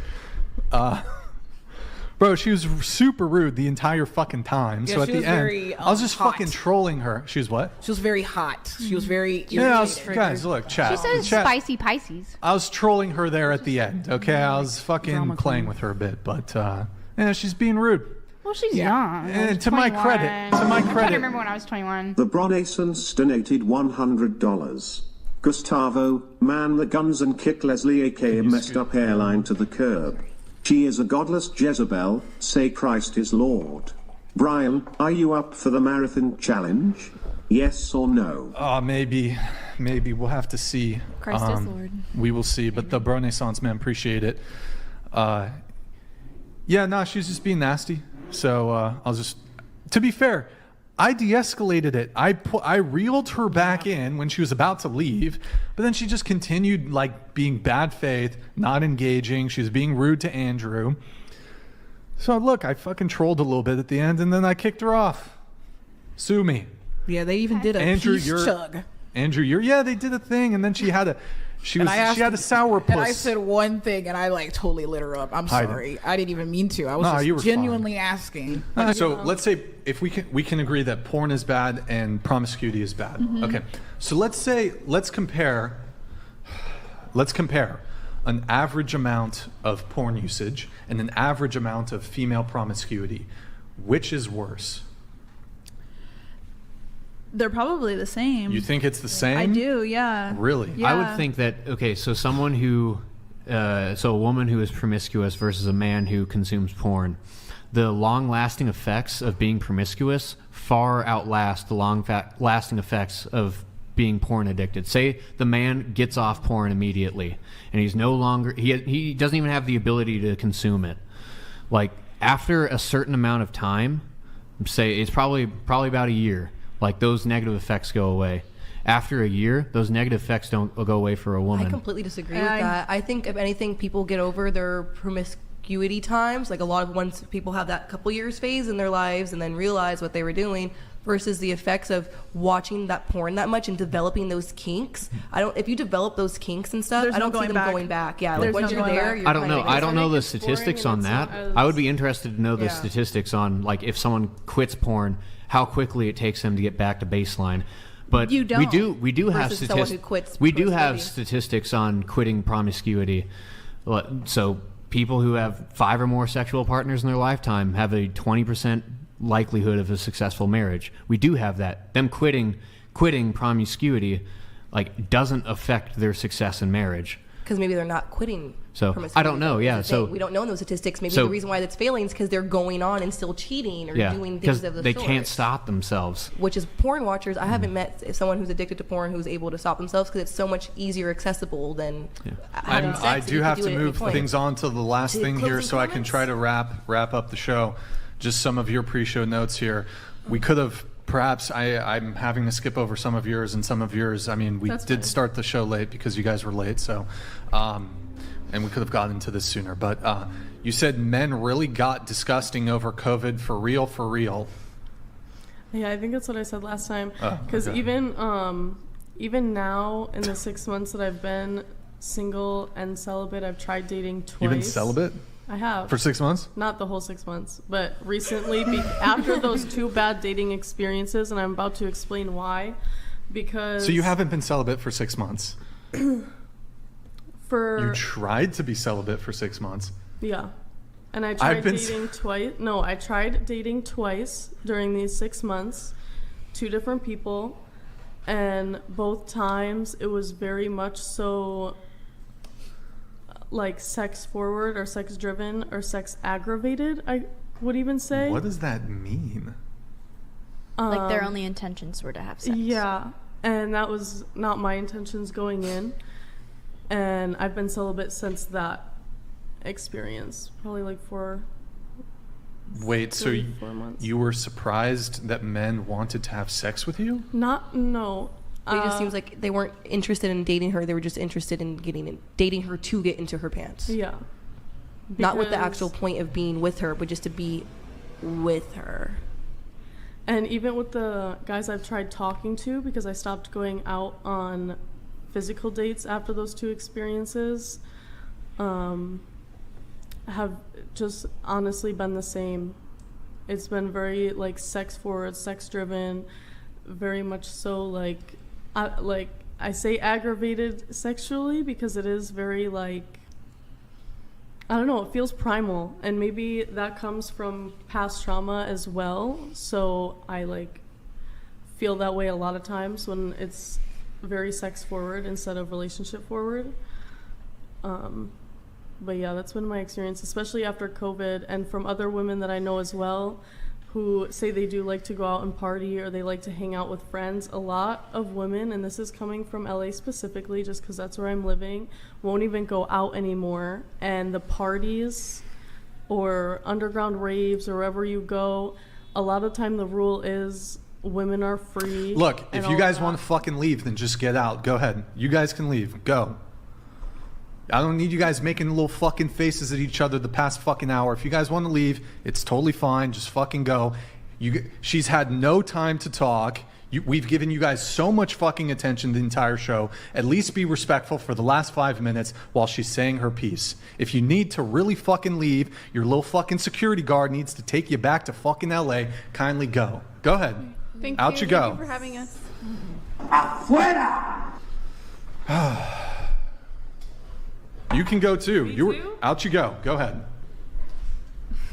Bro, she was super rude the entire fucking time. Yeah, so at she the was end, very, I was just hot. fucking trolling her. She was what? She was very hot. She was very. Yeah, irritated. guys, look, chat. She says chat. spicy Pisces. I was trolling her there at the end. Okay, I was fucking Drama playing queen. with her a bit, but yeah, she's being rude. Well, she's young. I And was to my 21. credit, to my I'm trying credit. to remember when I was 21. The Bronasons donated $100. Gustavo, man the guns and kick Leslie aka messed up hairline to the curb. She is a godless Jezebel, say Christ is Lord. Brian, are you up for the marathon challenge? Yes or no? Maybe we'll have to see. Christ is Lord. We will see, but the Renaissance man, appreciate it. Yeah, no, she's just being nasty. So I'll just, to be fair, I de-escalated it. I reeled her back in when she was about to leave, but then she just continued like being bad faith, not engaging. She was being rude to Andrew. So look, I fucking trolled a little bit at the end, and then I kicked her off. Sue me. Yeah, they even did a Andrew, peace chug. Andrew, yeah, they did a thing, and then she had a sourpuss. And I said one thing, and I like totally lit her up. I'm sorry, I didn't even mean to. I was you were just genuinely asking. So let's say if we can agree that porn is bad and promiscuity is bad. Mhm. Okay, so let's compare an average amount of porn usage and an average amount of female promiscuity. Which is worse? They're probably the same. You think it's the same? I do, yeah. Really? Yeah. I would think that, okay, so someone who, so a woman who is promiscuous versus a man who consumes porn, the long-lasting effects of being promiscuous far outlast the long-lasting effects of being porn addicted. Say the man gets off porn immediately, and he's no longer, he doesn't even have the ability to consume it. Like, after a certain amount of time, say it's probably about a year, like those negative effects go away. After a year, those negative effects don't go away for a woman. I completely disagree with that. I think if anything, people get over their promiscuity times. Like a lot of once people have that couple years phase in their lives and then realize what they were doing versus the effects of watching that porn that much and developing those kinks. If you develop those kinks and stuff, I don't see them going back. Yeah, like once you're there, you're I don't know the statistics on that. I would be interested to know the statistics on like if someone quits porn, how quickly it takes them to get back to baseline. But we do have statistics on quitting promiscuity. So people who have 5 or more sexual partners in their lifetime have a 20% likelihood of a successful marriage. We do have that. Them quitting promiscuity like doesn't affect their success in marriage. Because maybe they're not quitting. So I don't know. Yeah. So we don't know those statistics. Maybe the reason why that's failing is because they're going on and still cheating or doing things of the they sort. can't stop themselves. Which is porn watchers. I haven't met someone who's addicted to porn who's able to stop themselves because it's so much easier accessible than having sex. I do have to move point. things on to the last thing here so I can try to wrap up the show. Just some of your pre-show notes here. We could have perhaps I'm having to skip over some of yours and some of yours. I mean, we did start the show late because you guys were late, so and we could have gotten into this sooner. But you said men really got disgusting over COVID for real. Yeah, I think that's what I said last time. Because even now in the 6 months that I've been single and celibate, I've tried dating twice. You've been celibate? I have. For 6 months? Not the whole 6 months, but recently, after those 2 bad dating experiences, and I'm about to explain why, because... So you haven't been celibate for 6 months? You tried to be celibate for 6 months? Yeah. And I tried dating twice. No, I tried dating twice during these 6 months, 2 different people, and both times it was very much so... like sex forward or sex driven or sex aggravated, I would even say. What does that mean? Like their only intentions were to have sex. Yeah, and that was not my intentions going in. And I've been celibate since that experience, probably like 4 Wait, so 4 months. You were surprised that men wanted to have sex with you? No. It just seems like they weren't interested in dating her. They were just interested in dating her to get into her pants. Yeah. Not with the actual point of being with her, but just to be with her. And even with the guys I've tried talking to, because I stopped going out on physical dates after those 2 experiences, have just honestly been the same. It's been very like sex forward, sex driven, very much so like I say aggravated sexually because it is very like, I don't know, it feels primal, and maybe that comes from past trauma as well. So I like feel that way a lot of times when it's very sex forward instead of relationship forward. But yeah, that's been my experience, especially after COVID, and from other women that I know as well who say they do like to go out and party or they like to hang out with friends. A lot of women, and this is coming from LA specifically just because that's where I'm living, won't even go out anymore. And the parties or underground raves or wherever you go, a lot of the time the rule is women are free. Look, and if you all guys that. want to fucking leave, then just get out. Go ahead. You guys can leave. Go. I don't need you guys making little fucking faces at each other the past fucking hour. If you guys want to leave, it's totally fine. Just fucking go. She's had no time to talk. We've given you guys so much fucking attention the entire show. At least be respectful for the last 5 minutes while she's saying her piece. If you need to really fucking leave, your little fucking security guard needs to take you back to fucking LA. Kindly go. Go ahead. Thank Out you Thank go. you for having us. You can go too. Out you go. Go ahead.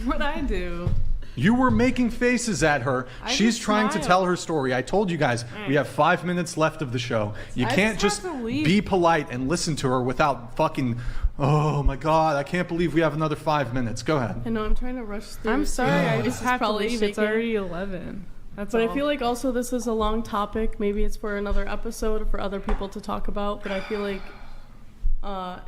What'd I do? You were making faces at her. I She's just trying to smiled. tell her story. I told you guys we have 5 minutes left of the show. You I can't just just have to leave. be polite and listen to her without fucking, oh my God, I can't believe we have another 5 minutes. Go ahead. I know I'm trying to rush through. I'm sorry, I This just is have to probably leave. It's shaking. already 11. That's But all. I feel like also this is a long topic. Maybe it's for another episode for other people to talk about. But I feel like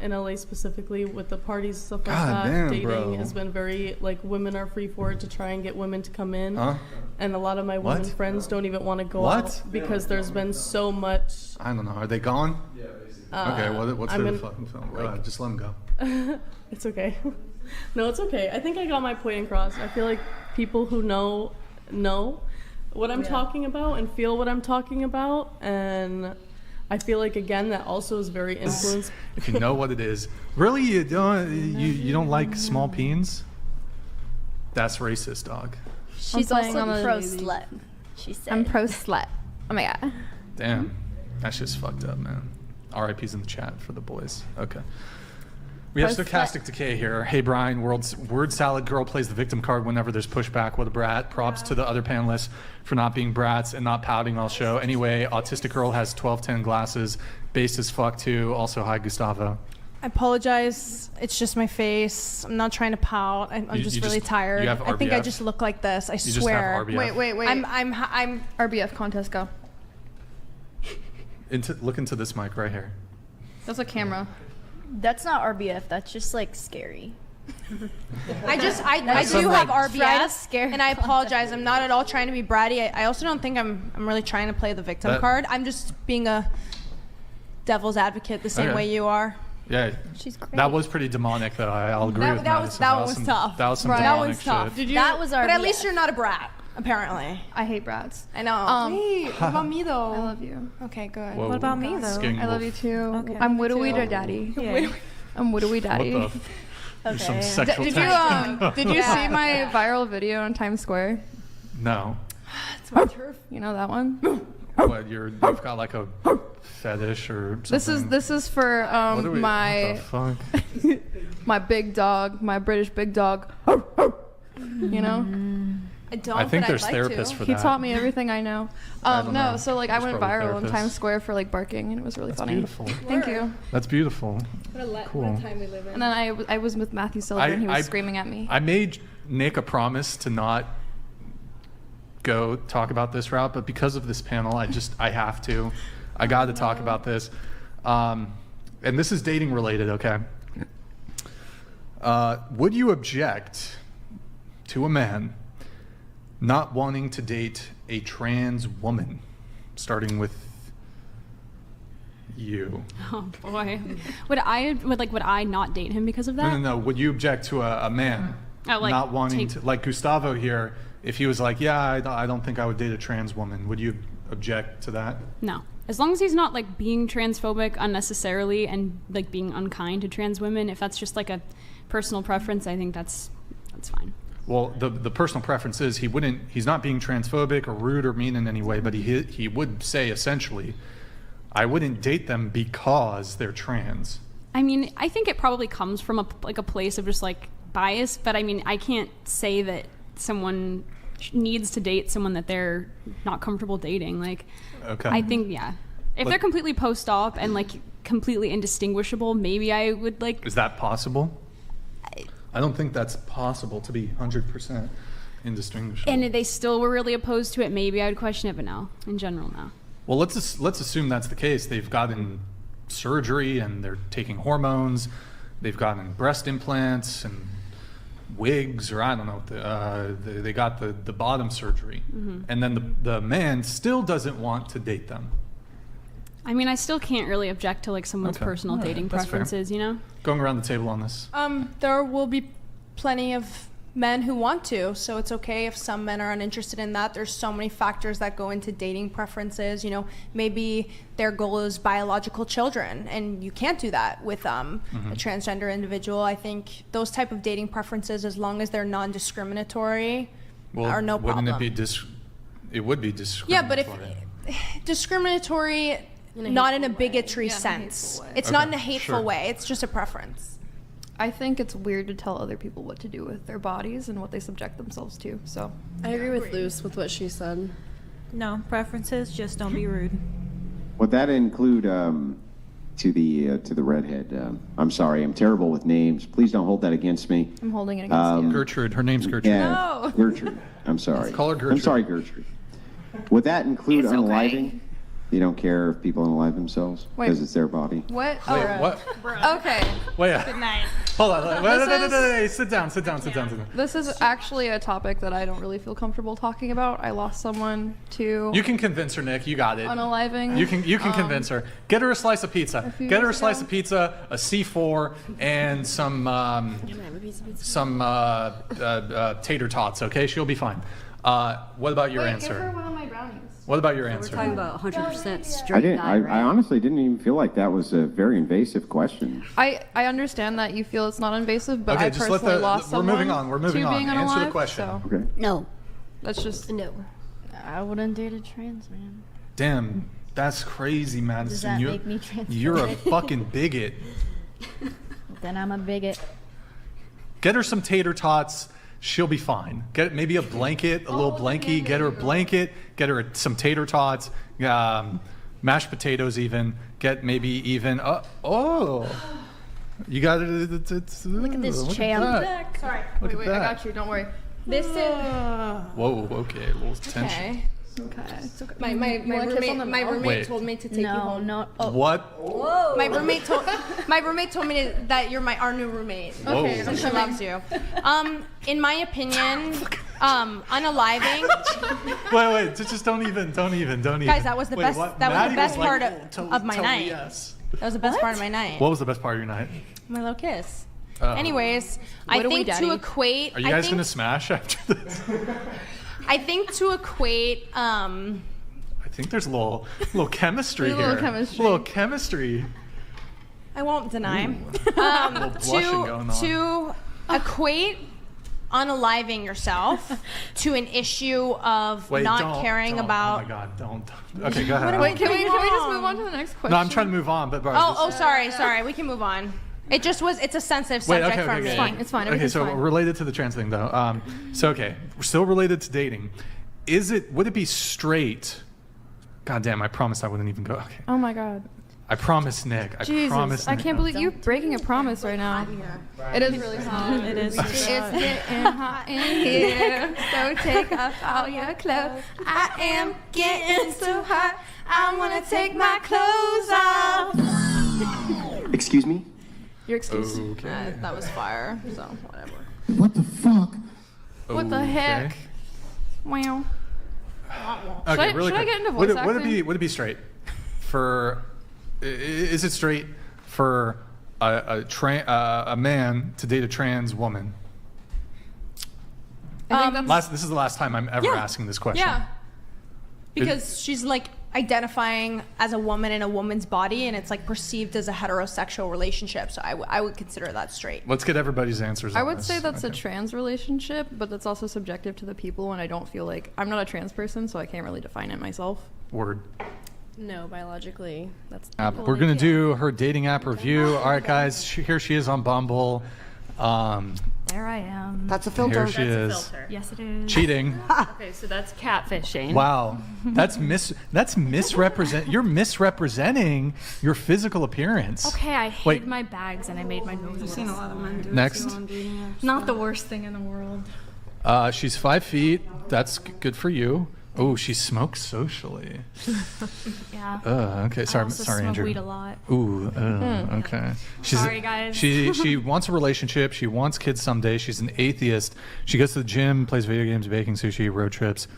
in LA specifically with the parties and stuff like God that, damn, dating bro. has been very like women are free for it to try and get women to come in. Huh? And a lot of my What? women friends don't even want to go What? out because there's been so much. I don't know. Are they gone? Yeah, basically. Okay, what's I'm their in- fucking film? Go ahead. Just let them go. It's okay. No, it's okay. I think I got my point across. I feel like people who know what I'm talking about and feel what I'm talking about, and I feel like again that also is very influenced. If you know what it is. Really? You don't like small peens? That's racist, dog. She's I'm also playing on pro a- slut. She said. I'm pro slut. Oh my god. Damn. That's just fucked up, man. RIP's in the chat for the boys. Okay. We have Pro Stochastic Decay here. Hey, Brian, Word Salad Girl plays the victim card whenever there's pushback. What a brat. Props to the other panelists for not being brats and not pouting all show. Anyway, Autistic Girl has 1210 glasses. Based as fuck, too. Also, hi, Gustavo. I apologize. It's just my face. I'm not trying to pout. I'm You- just you really just- tired. you have I think I RBF. just look like this. I just have swear. RBF. Wait. I'm RBF contest, go. Look into this mic right here. That's a camera. That's not RBF. That's just like scary. I That's do some, have like, try to RBF, scare and I apologize. I'm not at all trying to be bratty. I also don't think I'm really trying to play the victim That- card. I'm just being a devil's advocate the same Okay. way you are. Yeah. She's great. That was pretty demonic, though. I'll agree with that was Madison. tough. That was some That demonic was tough. shit. Did you? That was But at RBF. least you're not a brat. Apparently. I hate brats. I know. Wait, what about me though? I love you. Okay, good. Whoa. What about me though? Skin I love you wolf. too. Okay. I'm Me widowy too. daddy. Yeah. I'm widowy daddy. What the? There's some Okay. sexual Did you tension. did you see my viral video on Times Square? No. It's my turf. You know that one? What? You've got like a fetish or something? This is for What do we- my what the fuck? my big dog, my British big dog. You know? I don't. I think but there's I'd like therapists to. for He that. taught me everything I know. I don't No, know. so like I There's went probably viral in therapists. Times Square for like barking, and it was really That's funny. beautiful. Thank you. That's beautiful. Cool. time we live in. And then I was with Matthew Silver, and he was screaming at me. I made Nick a promise to not go talk about this route, but because of this panel, I have to. I got to talk about this. And this is dating related, okay? Would you object to a man not wanting to date a trans woman, starting with you? Oh boy, would I not date him because of that? No. Would you object to a man Oh, like, not wanting to, like Gustavo here, if he was like, yeah, I don't think I would date a trans woman, would you object to that? No. As long as he's not like being transphobic unnecessarily and like being unkind to trans women, if that's just like a personal preference, I think that's fine. Well, the personal preference is he's not being transphobic or rude or mean in any way, but he would say essentially, I wouldn't date them because they're trans. I mean, I think it probably comes from a place of just like bias, but I mean, I can't say that someone needs to date someone that they're not comfortable dating. Like, Okay. I think, yeah. If they're completely post-op and like completely indistinguishable, maybe I would like. Is that possible? I don't think that's possible to be 100% indistinguishable. And if they still were really opposed to it, maybe I would question it, but no. In general, no. Well, let's assume that's the case. They've gotten surgery and they're taking hormones. They've gotten breast implants and wigs, or I don't know, they got the bottom surgery, Mhm. and then the man still doesn't want to date them. I mean, I still can't really object to like someone's Okay. personal All right, dating that's fair. preferences, you know? Going around the table on this. There will be plenty of men who want to, so it's okay if some men are uninterested in that. There's so many factors that go into dating preferences. You know, maybe their goal is biological children, and you can't do that with a transgender individual. I think those type of dating preferences, as long as they're non-discriminatory, are no problem. Wouldn't it be it would be Yeah, discriminatory. but if discriminatory, not in a bigotry sense. It's not in a hateful way. It's just a preference. I think it's weird to tell other people what to do with their bodies and what they subject themselves to. So I agree with Luce with what she said. No preferences, just don't be rude. Would that include to the redhead? I'm sorry, I'm terrible with names. Please don't hold that against me. I'm holding it against you. Gertrude. Her name's Gertrude. Yeah, No. Gertrude. I'm sorry. Call her Gertrude. I'm sorry, Gertrude. Would that include It's okay. unaliving? You don't care if people unalive themselves Wait. because it's their body. What? Wait, what? Okay. Wait. Good night. Hold on. This Sit down. Sit down. This is actually a topic that I don't really feel comfortable talking about. I lost someone to You can convince her, Nick. You got it. unaliving. You can convince her. Get her a slice of pizza. few Get her a years slice ago. of pizza, a C4, and some tater tots. Okay, she'll be fine. What about your answer? Give her one of my brownies. What about your We're answer? talking about 100% I straight didn't. guy, right? I honestly didn't even feel like that was a very invasive question. I understand that you feel it's not invasive, but Okay, I just let personally the- lost we're someone moving on, we're moving to on. being Answer the unalive, question. so Okay. No. That's just No. I wouldn't date a trans man. Damn, that's crazy, Madison. Does that you're, make me transphobic? You're a fucking bigot. Then I'm a bigot. Get her some tater tots. She'll be fine. Get maybe a blanket, a little blankie. Get her a blanket. Get her some tater tots, mashed potatoes. Even get maybe even. You got it. Look at this champ. that. Sorry. Look Wait, at I that. got you. Don't worry. This is Whoa. Okay. A little tension. okay. It's okay. My You wanna kiss on the mouth? Wait. told me to take you home. No. What? Whoa. My roommate told me that you're our new roommate. Whoa. Okay, So she loves you. In my opinion, unaliving. Wait. Just don't even. Guys, that was the Wait, best. what? That was Maddie the best like, part "Oh, of my totally night. yes." That was the best part of my night. What was the best part of your night? My little kiss. Oh. Anyways, What I are we, think Daddy? to equate. Are you guys gonna smash after this? I think to equate. I think there's a little chemistry There's a here. little chemistry. Little chemistry. I won't deny. Little blushing going on. To equate unaliving yourself to an issue of Wait, not don't, caring don't. about. Oh my God, don't. Okay, go ahead. Wait, can we just move on to the next question? No, I'm trying to move on, but Sorry. We can move on. It's a sensitive Wait, subject okay, for okay, me. okay. It's fine. Okay, Everything's so fine. related to the trans thing though. Okay, we're still related to dating. Would it be straight? God damn, I promised I wouldn't even go. Okay. Oh my God. I promise, Nick. I Jesus, promise. I Nick. can't believe you breaking a promise right now. It is really hot. It is. It's getting hot in here, so take off all your clothes. I am getting so hot, I wanna take my clothes off. Excuse me? Your excuse. Okay. That was fire. So whatever. What the fuck? What the heck? Okay. Wow. Okay, Should really I quick. get into voice acting? Would it be straight for? Is it straight for a man to date a trans woman? This is the last time I'm ever asking this question. Yeah. Because she's like identifying as a woman in a woman's body, and it's like perceived as a heterosexual relationship. So I would consider that straight. Let's get everybody's answers. I on would this. say that's a Okay. trans relationship, but that's also subjective to the people, and I don't feel like I'm not a trans person, so I can't really define it myself. Word. No, biologically, that's. We're gonna do her dating app review. All right, guys. Here she is on Bumble. There I am. That's a filter. Here she is. Yes, it is. Cheating. Okay, so that's catfishing. Wow, that's misrepresent. You're misrepresenting your physical appearance. Okay, I hid Wait. my bags and I made my nose. I've seen a lot of men do Next. it too on dating apps. Not the worst thing in the world. She's 5 feet. That's good for you. Oh, she smokes socially. Yeah. Okay. Sorry, I also sorry, smoke Andrew. weed a lot. Ooh. Okay. Sorry, guys. She wants a relationship. She wants kids someday. She's an atheist. She goes to the gym, plays video games, baking sushi, road trips.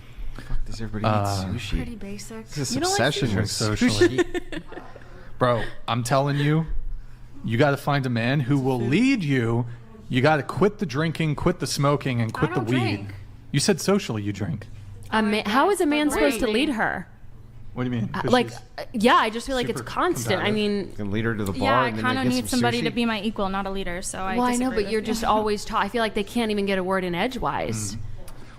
Does everybody eat sushi? Pretty basic. This You don't like obsession sushi? with Socially. sushi. Bro, I'm telling you, you got to find a man who will lead you. You got to quit the drinking, quit the smoking, and quit the don't weed. drink. You said socially you drink. How is a man supposed to lead her? What do you mean? 'Cause Like, she's yeah, I just feel like it's super constant. I mean, You can lead her to the bar. Yeah, I and then kind they of get need some somebody sushi. to be my equal, not a leader. So I. well, I know, disagree but with you're you. just always. I feel like they can't even get a word in edgewise.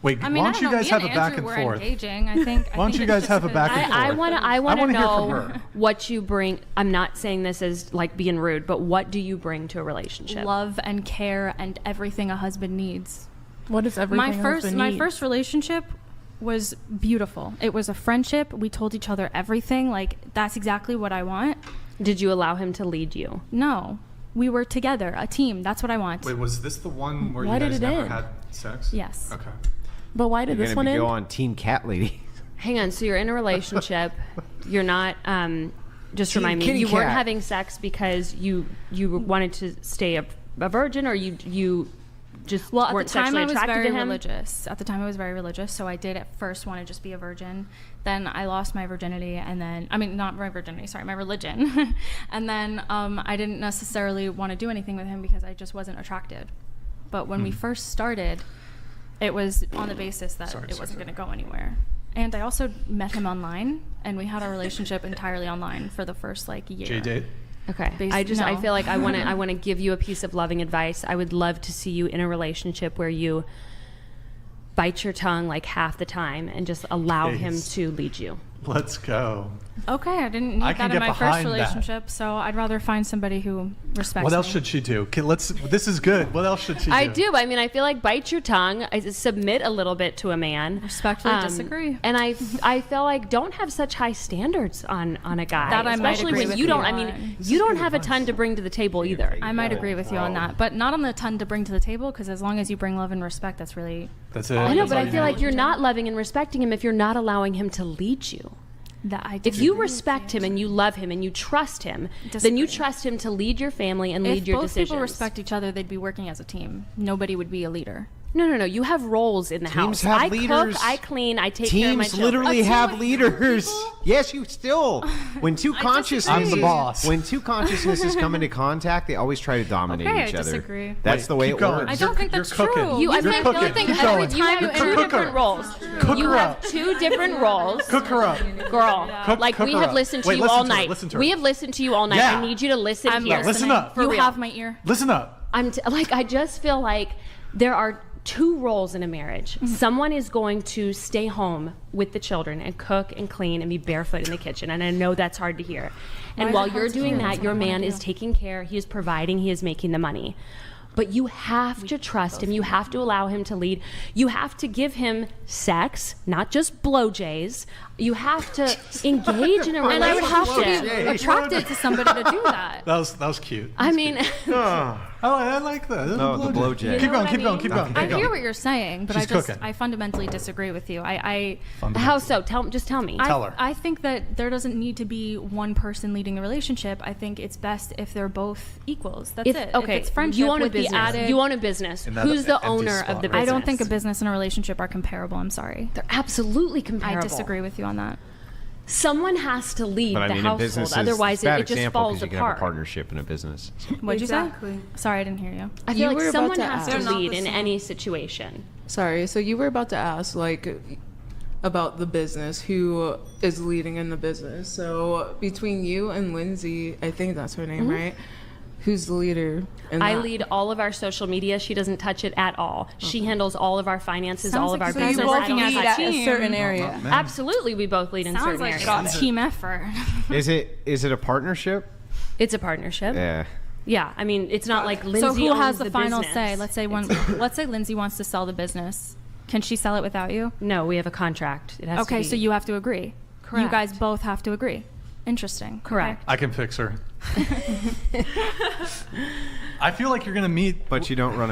Wait, I mean, why I don't don't you know. guys Me have and a back Andrew and were forth? engaging. I think. Why don't you guys have a back and forth? I want to hear from know her. what you bring. I'm not saying this as like being rude, but what do you bring to a relationship? Love and care and everything a husband needs. What is everything? My first relationship was beautiful. It was a friendship. We told each other everything. Like, that's exactly what I want. Did you allow him to lead you? No. We were together, a team. That's what I want. Wait, was this the one where Why you did guys it never end? had sex? Yes. Okay. But why did You're this gonna one go end? on Team Cat Lady. Hang on. So you're in a relationship. You're not. Just Team remind me. kitty You weren't cat. having sex because you wanted to stay a virgin, or you just Well, at the weren't time sexually I was attracted very to him. religious. At the time I was very religious, so I did at first want to just be a virgin. Then I lost my virginity, and then not my virginity, sorry, my religion. And then I didn't necessarily want to do anything with him because I just wasn't attracted. But when we first started, it was on the basis that it wasn't going to go anywhere. And I also met him online, and we had a relationship entirely online for the first year. J-date? Okay. I feel like I want to give you a piece of loving advice. I would love to see you in a relationship where you bite your tongue like half the time and just allow him Jeez. to lead you. Let's go. Okay, I didn't I need can that in get my first behind that. relationship, so I'd rather find somebody who respects What else me. should she do? Okay, this is good. What else should she do? I do. I mean, I feel like bite your tongue, submit a little bit to a man. Respectfully disagree. And I feel like don't have such high standards on a guy. That I might especially agree when with you don't. you I mean, on. you don't have a ton to bring to the table either. I might agree with you on that, but not on the ton to bring to the table, because as long as you bring love and respect, that's really. That's it. I know, but I feel like you're not loving and respecting him if you're not allowing him to lead you. If you respect him and you love him and you trust him, then you trust him to lead your family and lead If your both decisions. people respect each other, they'd be working as a team. Nobody would be a leader. No. You have roles in the Teams house. have I leaders. cook, I clean, I take care of my Teams children. literally have leaders. Yes, you still. When two consciousnesses, I'm the boss. When two consciousnesses come into contact, they always try to dominate Okay, each I other. disagree. That's Wait, the way keep it going. works. I don't think that's true. I You're think cooking. think Keep every going. time you have two different roles. Cook You her have up. two different roles. Cook her up. Girl, Cook we her have up. listened to Wait, you listen all to her, night. listen to her. We have listened to you all night. Yeah. I need you to listen I'm here. Listen up. For You real. have my ear. Listen up. I just feel like there are two roles in a marriage. Someone is going to stay home with the children and cook and clean and be barefoot in the kitchen. And I know that's hard to hear. And Why is while it hard you're to doing hear? That's that, what your I wanna man do. is taking care, he is providing, he is making the money. But you have to trust him. You have to allow him to lead. You have to give him sex, not just blowjays. You have to engage in a relationship. And I would have to be attracted to somebody to do that. That was cute. I mean, I like that. No, the blowjay. Keep going. Keep going. Keep going. I Keep going. hear what you're saying, but She's cooking. I fundamentally disagree with you. how so? Just tell me. Tell her. I think that there doesn't need to be one person leading the relationship. I think it's best if they're both equals. That's it. Okay, If it's friendship you own a with the business. added. You own a business. In that Who's the empty owner spot, of the right? I business? don't think a business and a relationship are comparable. I'm sorry. They're absolutely comparable. I disagree with you on that. Someone has to lead But I the mean, in household, business, otherwise it's a bad it just example falls because you can have a apart. partnership in a business. What'd Exactly. you say? Sorry, I didn't hear you. I You feel like were about someone to has ask. to They're not lead the in same. any situation. Sorry, so you were about to ask, about the business, who is leading in the business. So between you and Lindsay, I think that's her name, right? Who's the leader? In I that? lead all of our social media. She doesn't touch it at all. She handles all of our finances, all of our so you business. both I don't lead touch at it. a certain area. Absolutely, we both lead in Sounds certain like areas. it's a team effort. Is it a partnership? It's a partnership. Yeah. Yeah, I mean, it's not like Lindsay So who owns has the final business. say? Let's say Lindsay wants to sell the business. Can she sell it without you? No, we have a contract. It has to Okay, be. so you have to agree. Correct. You guys both have to agree. Interesting. Correct. I can fix her. I feel like you're gonna meet. But you don't run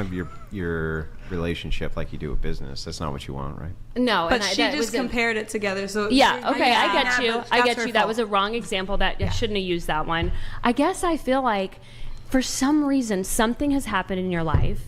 your relationship like you do a business. That's not what you want, right? No, But and she that just wasn't- compared it together. So Yeah, okay, I get you. I That's get her you. That fault. was a wrong example. That I shouldn't have used that one. I guess I feel like for some reason something has happened in your life.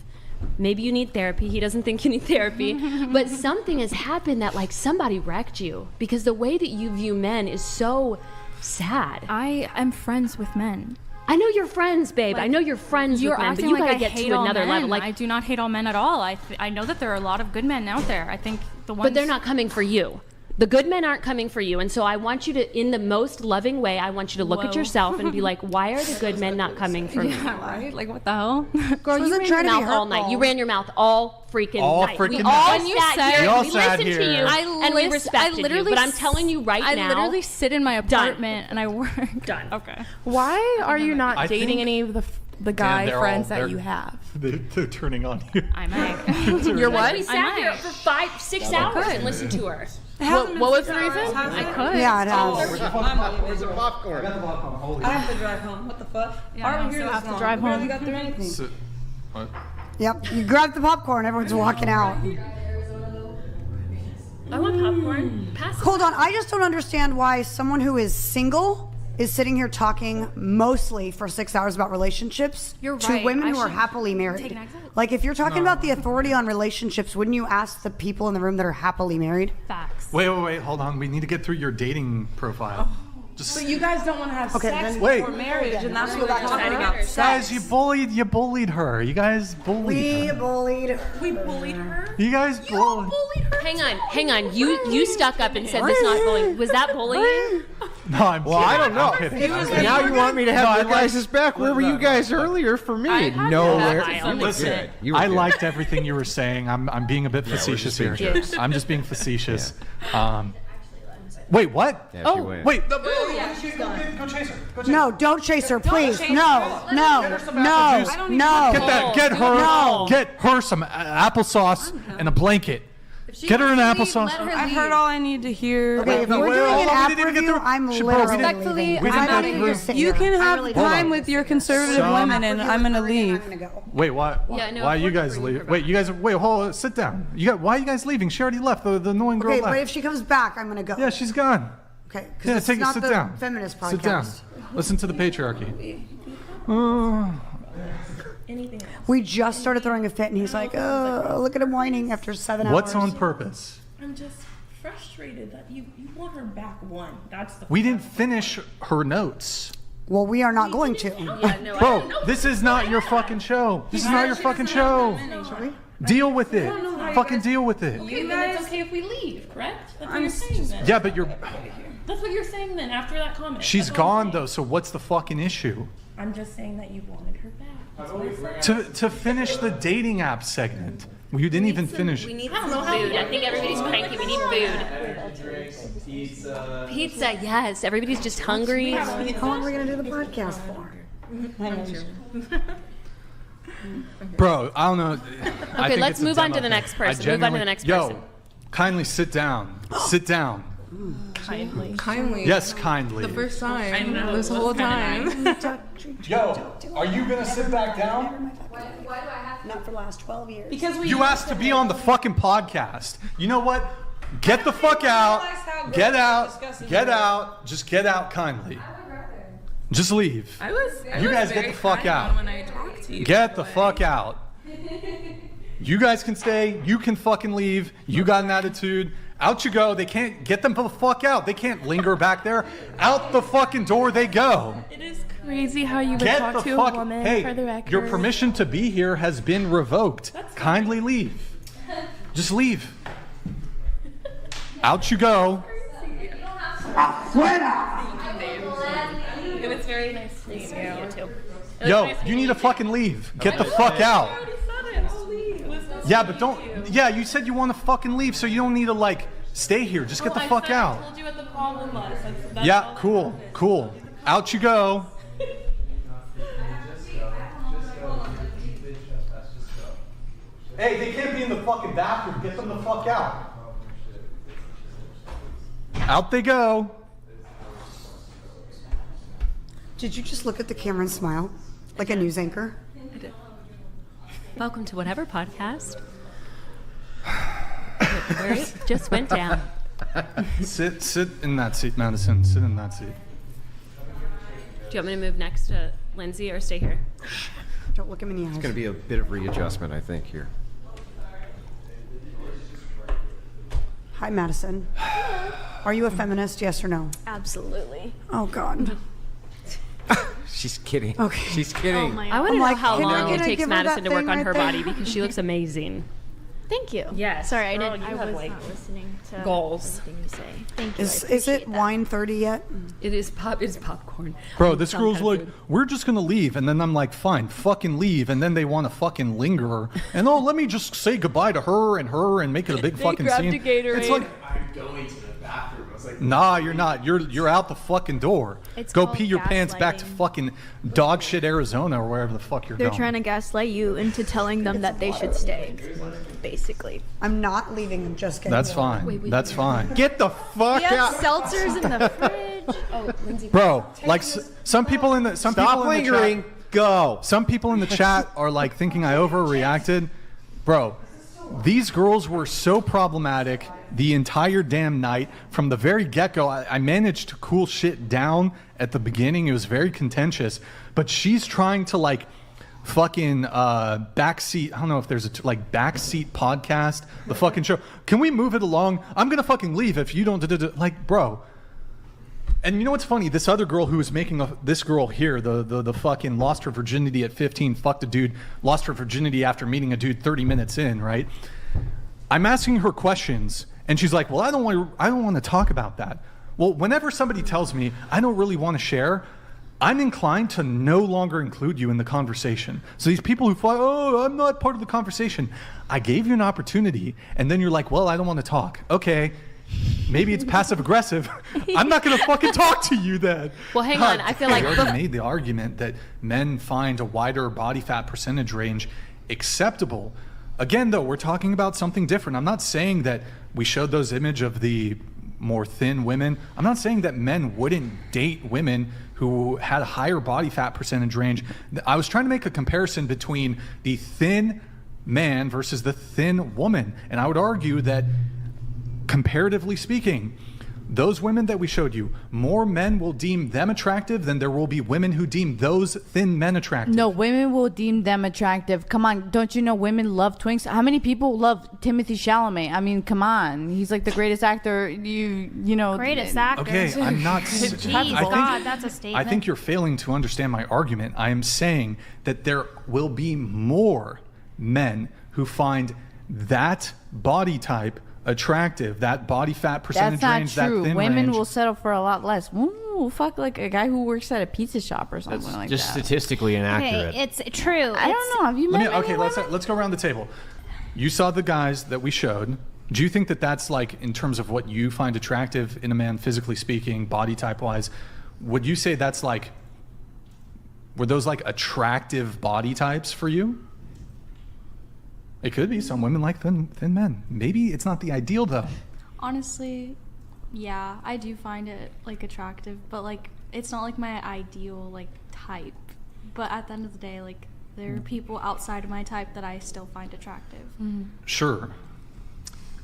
Maybe you need therapy. He doesn't think you need therapy. But something has happened that like somebody wrecked you because the way that you view men is so sad. I am friends with men. I know you're friends, babe. I know you're friends You're with men, but acting you like gotta I get hate to all another men. level. Like, I do not hate all men at all. I know that there are a lot of good men out there. I think the ones. but they're not coming for you. The good men aren't coming for you. And so I want you to, in the most loving way, I want you to look at Whoa. yourself and be like, why are the good men not coming for me? Yeah, right? Like, what the hell? Girl, you ran your mouth all night. You ran your mouth all freaking All night. freaking We night. all And you sat said- here. We all We sat listened to here. you, I and we lis- respected I you. literally But I'm s- telling you right I now. literally sit in my apartment and I work. Done. Okay. Why are you not I dating think- any of the guy they're all- friends that they're- you have? They're turning on you. I might. You're what? We sat here for 5-6 hours and listened to her. What was the reason? I could. Yeah, it has. Where's the popcorn? I got the popcorn. I have to drive home. What the fuck? Yeah, I also have to drive We home. barely got through anything. So, what? Yep. You grab the popcorn. Everyone's walking out. I want popcorn. Pass it. Hold on. I just don't understand why someone who is single is sitting here talking mostly for 6 hours about relationships You're to right. women I who are should happily take married. an exit. Like, if you're talking about the authority on relationships, wouldn't you ask the people in the room that are happily married? Facts. Wait, hold on. We need to get through your dating profile. Just But you guys don't want to have Okay, sex then- Wait. before marriage, and that's what we're That's talking what about. matters. guys, you bullied her. You guys bullied We her. bullied her. We bullied her. You guys bullied. Hang on. You stuck up and said that's not bullying. Was that bullying? No, I'm Well, I kidding. don't know. I'm kidding. Now you want me to No, have I your like- guys' back? Where were you guys earlier for me? had Nowhere. that. You were Listen, good. You were I good. liked everything you were saying. I'm being a bit facetious just being here. jerks. I'm just being facetious. Wait, what? Yeah, she went. Wait. No, don't chase her, please. No. Get her some applesauce and a blanket. Get her an applesauce. I've heard all I need to hear. Okay, if No, we're wait, doing hold an on, we app didn't even get review, through- I'm She- bro, we literally didn't- leaving. we didn't I'm get not even through- just sitting You here. can I have really time don't. with your conservative Some- women, and I'm gonna leave. Wait, what? Yeah, no, why you work guys for you leave? for Wait, you guys. Wait, hold on. Sit down. Why are you guys leaving? She already left. The annoying girl Okay, left. but if she comes back, I'm gonna go. Yeah, she's gone. Okay, because Yeah, it's take it. not Sit the down. feminist podcast. Sit down. Listen to the patriarchy. We just started throwing a fit, and he's like, "Oh, look at him whining after 7 hours." What's on purpose? I'm just frustrated that you want her back one. That's the We didn't finish her notes. Well, we are not going to. Bro, this is not your fucking show. This is not your fucking show. Deal with it. Fucking deal with it. Okay, then it's okay if we leave, correct? That's what you're saying then. Yeah, but you're. That's what you're saying then after that comment. She's That's all I'm gone saying. though. So what's the fucking issue? I'm just saying that you wanted her back. That's what I said. To finish the dating app segment, well, you didn't even finish. We need some food. I think everybody's cranky. We need food. Pizza, yes. Everybody's just hungry. How long are we gonna do the podcast for? Bro, I don't know. Okay, let's move on to the next person. Move on to the next person. Yo, kindly sit down. Sit down. Kindly. Yes, kindly. The first time. This whole time. Yo, are you gonna sit back down? Why do I have to? Not for the last 12 years. Because You asked to be on the fucking podcast. You know what? Get the fuck out. Get out. Get out. Just get out kindly. Just leave. You guys get the fuck out. When I talked to you. Get the fuck out. You guys can stay. You can fucking leave. You got an attitude. Out you go. They can't get them the fuck out. They can't linger back there. Out the fucking door they go. It is crazy how you would Get talk the to fuck. a woman Hey, for the record. your permission to be here has been revoked. Kindly leave. Just leave. Out you go. It was very nice to meet you too. Yo, you need to fucking leave. Get the fuck out. Yeah, but don't. Yeah, you said you want to fucking leave, so you don't need to like stay here. Just get the fuck I out. told you what the problem was. That's Yeah, all. cool. Out you go. Hey, they can't be in the fucking bathroom. Get them the fuck out. Out they go. Did you just look at the camera and smile like a news anchor? Welcome to whatever podcast. Where it just went down. Sit in that seat, Madison. Sit in that seat. Do you want me to move next to Lindsay or stay here? Don't look him in the eyes. It's going to be a bit of readjustment, I think, here. Hi, Madison. Are you a feminist, yes or no? Absolutely. Oh, God. She's kidding. Okay. She's kidding. I want to know how long it takes give her Madison that to work thing on right her there? body because she looks amazing. Thank you. Yes. Sorry, Girl, I you was have, like, not listening to goals. anything you say. Thank you. Is it wine 30 yet? It is It's popcorn. Bro, this girl's like, we're just gonna leave, and then I'm like, fine, fucking leave, and then they want to fucking linger, and let me just say goodbye to her and make it a big fucking scene. It's like, I'm going to the bathroom. I was like, nah, you're not. You're out the fucking door. It's Go called pee your pants back to gaslighting. fucking dog shit Arizona or wherever the fuck you're They're going. trying to gaslight you into telling them that they should stay, basically. I'm not leaving. I'm just kidding. That's fine. That's fine. Get the fuck We have out. seltzers in the fridge. Oh, Lindsay. Bro, like some people in the Stop people lingering. In the chat, go. Some people in the chat are like thinking I overreacted. Bro, these girls were so problematic the entire damn night from the very get-go. I managed to cool shit down at the beginning. It was very contentious, but she's trying to like fucking backseat. I don't know if there's a backseat podcast. The fucking show. Can we move it along? I'm gonna fucking leave if you don't. Like, bro. And you know what's funny? This other girl who was making this girl here, the fucking lost her virginity at 15, fucked a dude, lost her virginity after meeting a dude 30 minutes in, right? I'm asking her questions, and she's like, "Well, I don't want to talk about that." Well, whenever somebody tells me I don't really want to share, I'm inclined to no longer include you in the conversation. So these people who fly, "Oh, I'm not part of the conversation," I gave you an opportunity, and then you're like, "Well, I don't want to talk." Okay. Maybe it's passive aggressive. I'm not going to fucking talk to you then. Well, hang on. I feel like I already made the argument that men find a wider body fat percentage range acceptable. Again, though, we're talking about something different. I'm not saying that we showed those image of the more thin women. I'm not saying that men wouldn't date women who had a higher body fat percentage range. I was trying to make a comparison between the thin man versus the thin woman. And I would argue that comparatively speaking, those women that we showed you, more men will deem them attractive than there will be women who deem those thin men attractive. No, women will deem them attractive. Come on, don't you know women love twinks? How many people love Timothy Chalamet? I mean, come on, he's like the greatest actor. You know, Greatest actor. Okay, I'm not. Jeez, God, that's a statement. I think you're failing to understand my argument. I am saying that there will be more men who find that body type attractive, that body fat percentage That's not range, true. that thin Women range. will settle for a lot less. Ooh, fuck, like a guy who works at a pizza shop or something like just that. statistically inaccurate. Okay, it's true. I don't know. Have you met Okay, many let's go around the table. You saw the guys that we showed. Do you think that that's like in terms of what you find attractive in a man, physically speaking, body type wise? Would you say that's like, were those like attractive body types for you? It could be. Some women like thin men. Maybe it's not the ideal though. Honestly, yeah, I do find it like attractive, but like it's not like my ideal like type. But at the end of the day, like there are people outside of my type that I still find attractive. Sure.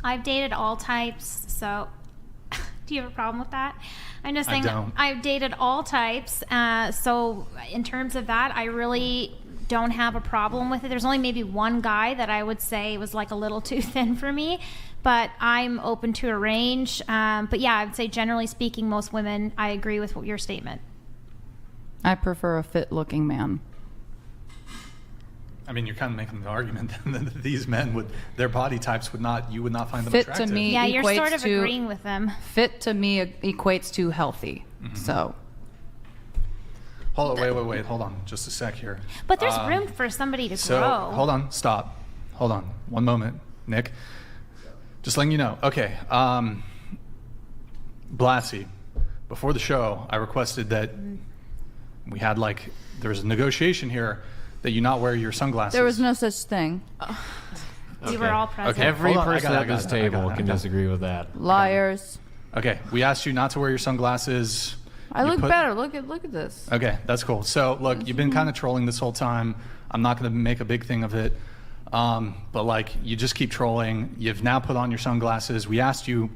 I've dated all types, so do you have a problem with that? I'm just I saying don't. I've dated all types, so in terms of that, I really don't have a problem with it. There's only maybe one guy that I would say was like a little too thin for me, but I'm open to a range. But yeah, I would say generally speaking, most women, I agree with your statement. I prefer a fit-looking man. I mean, you're kind of making the argument that these men would, their body types would not, you would not find them Fit attractive. to me Yeah, you're equates sort of to, agreeing with them. Fit to me equates to healthy. So. Hold on, wait, hold on, just a sec here. But there's room for somebody to So, grow. hold on, stop. Hold on, one moment, Nick. Just letting you know. Okay, Blassie, before the show, I requested that we had like, there was a negotiation here that you not wear your sunglasses. There was no such thing. We were all present. Okay, Every hold on, I person got it, at this I got it, table I can got it. disagree with that. Liars. Okay, we asked you not to wear your sunglasses. I You look put- better. Look at this. Okay, that's cool. So look, you've been kind of trolling this whole time. I'm not going to make a big thing of it. But like, you just keep trolling. You've now put on your sunglasses. We asked you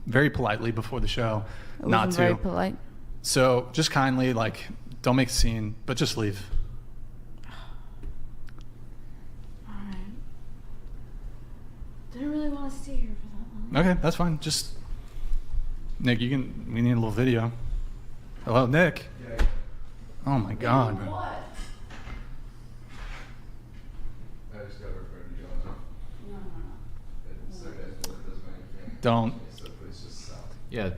very politely before the show It not wasn't to. very polite. So just kindly, like, don't make a scene, but just leave. Didn't really want to stay here for that long. Okay, that's fine. Just Nick, we need a little video. Hello, Nick. Oh my God. Don't. Yeah.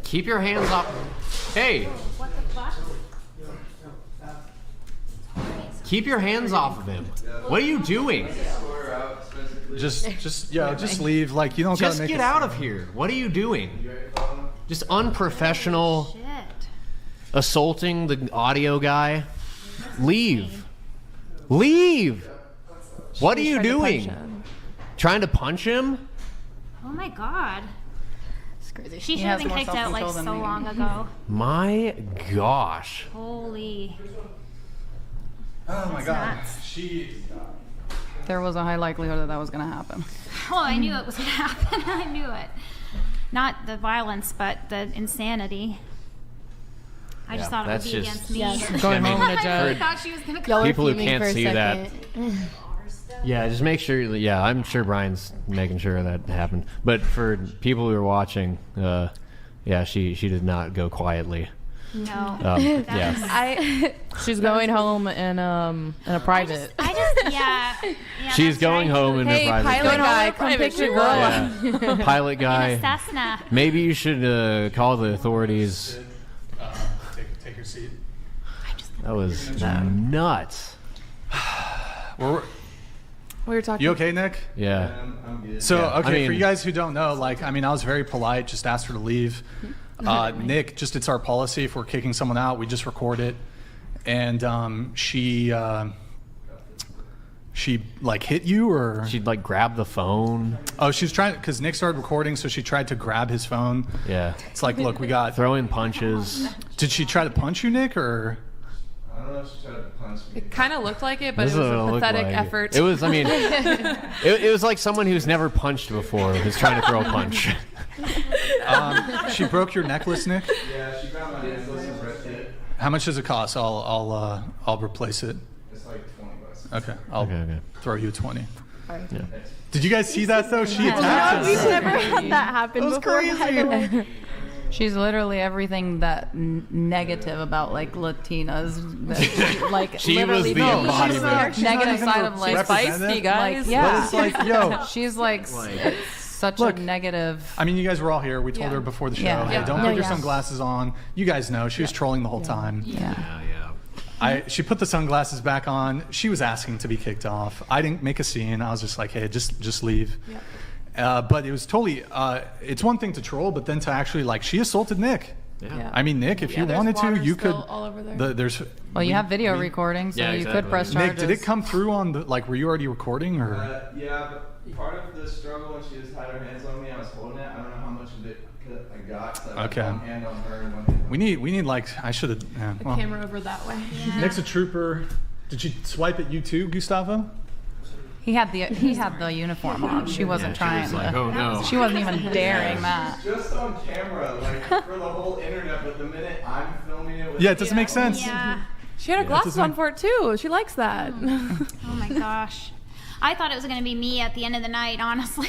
Keep your hands off. Hey. Keep your hands off of him. What are you doing? Just leave. Like, you don't gotta Just make get a out scene. of here. What are you doing? Just unprofessional. Assaulting the audio guy. Leave. Leave. What are you doing? Trying to punch him? Oh my God. It's crazy. She He should have has been more kicked out like self-control than so me. long ago. My gosh. Holy. Oh my That's God. nuts. There was a high likelihood that was going to happen. Oh, I knew it was going to happen. I knew it. Not the violence, but the insanity. I just thought it would that's be just- against me. Yes. Going home in a I jet. really thought she was going to come. People who can't see that. Yeah, just make sure. Yeah, I'm sure Brian's making sure that happened. But for people who are watching, yeah, she did not go quietly. No. Yeah. She's going home in a private. Yeah. She's going home in Hey, her private. pilot jet. guy, come pick your girl up. Yeah. Pilot guy. Cessna. Maybe you should call the authorities. Take your seat. That was nuts. We were talking. You okay, Nick? Yeah. So, Yeah, okay, I mean- for you guys who don't know, like, I mean, I was very polite, just asked her to leave. Nick, just it's our policy if we're kicking someone out, we just record it. And she like hit you or? She'd like grab the phone. Oh, she was trying, because Nick started recording, so she tried to grab his phone. Yeah. It's like, look, we got. Throwing punches. Did she try to punch you, Nick, or? I don't know if she tried to punch me. It kind of looked like it, but This it was is what it a looked pathetic like. effort. It was, I mean, it was like someone who's never punched before who's trying to throw a punch. She broke your necklace, Nick? Yeah, she grabbed my necklace and ripped it. How much does it cost? I'll replace it. It's like $20. Okay, I'll throw you a 20. Alright. Yeah. Did you guys see that though? She attacked us. We've never had that happen That was before. crazy. She's literally everything that negative about like Latinas. That, like She was literally the no, embodiment. she's negative side of like representative. Like, But yeah, it's like, yo. she's like such Look, a negative. I mean, you guys were all here. We told Yeah. her before the show, Yeah. hey, Yeah. don't No, put your yeah. sunglasses on. You guys know she was trolling the whole time. Yeah. She put the sunglasses back on. She was asking to be kicked off. I didn't make a scene. I was just like, hey, just leave. But it was totally. It's one thing to troll, but then to actually like, she assaulted Nick. Yeah. I mean, Nick, if Yeah, you there's wanted to, water you could. spill all over there. There's. Well, you have video recording, so you could press charges. Nick, did it come through on the like? Were you already recording or? Yeah, but part of the struggle when she just had her hands on me, I was holding it. I don't know how much of it I got. So I had Okay. one hand on her and one hand on We need like I should have. Yeah, The well. camera over that way. Nick's a trooper. Did she swipe at you too, Gustavo? He had the uniform on. She wasn't she trying was like, to. oh, no. She wasn't even daring that. She's just on camera, like for the whole internet. But the minute I'm filming it, with Yeah, it doesn't make sense. Yeah. She had her glasses on for it too. She likes that. Oh my gosh. I thought it was going to be me at the end of the night, honestly.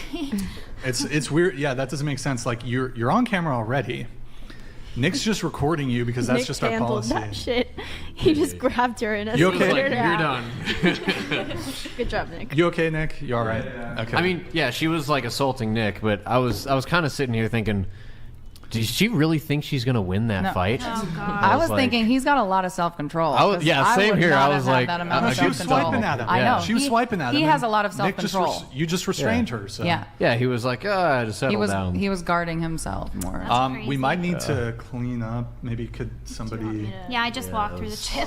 It's weird. Yeah, that doesn't make sense. Like you're on camera already. Nick's just recording you because that's Nick just our handled policy. that shit. He just grabbed her and You okay? escorted her You're out. done. Good job, Nick. You okay, Nick? You all right? Okay. I mean, yeah, she was like assaulting Nick, but I was kind of sitting here thinking, does she really think she's gonna win that No. fight? Oh, God. I was like- thinking he's got a lot of self-control. I was- 'cause yeah, same would here. not I have was had like, that amount of she was self-control. swiping at him. I know. She was swiping at him. He and has a lot of Nick just self-control. you just restrained her. So. Yeah. Yeah, he was like, just settle down. He was guarding himself more. We might need to clean up. Maybe could somebody? Yeah, I just walked through the chip.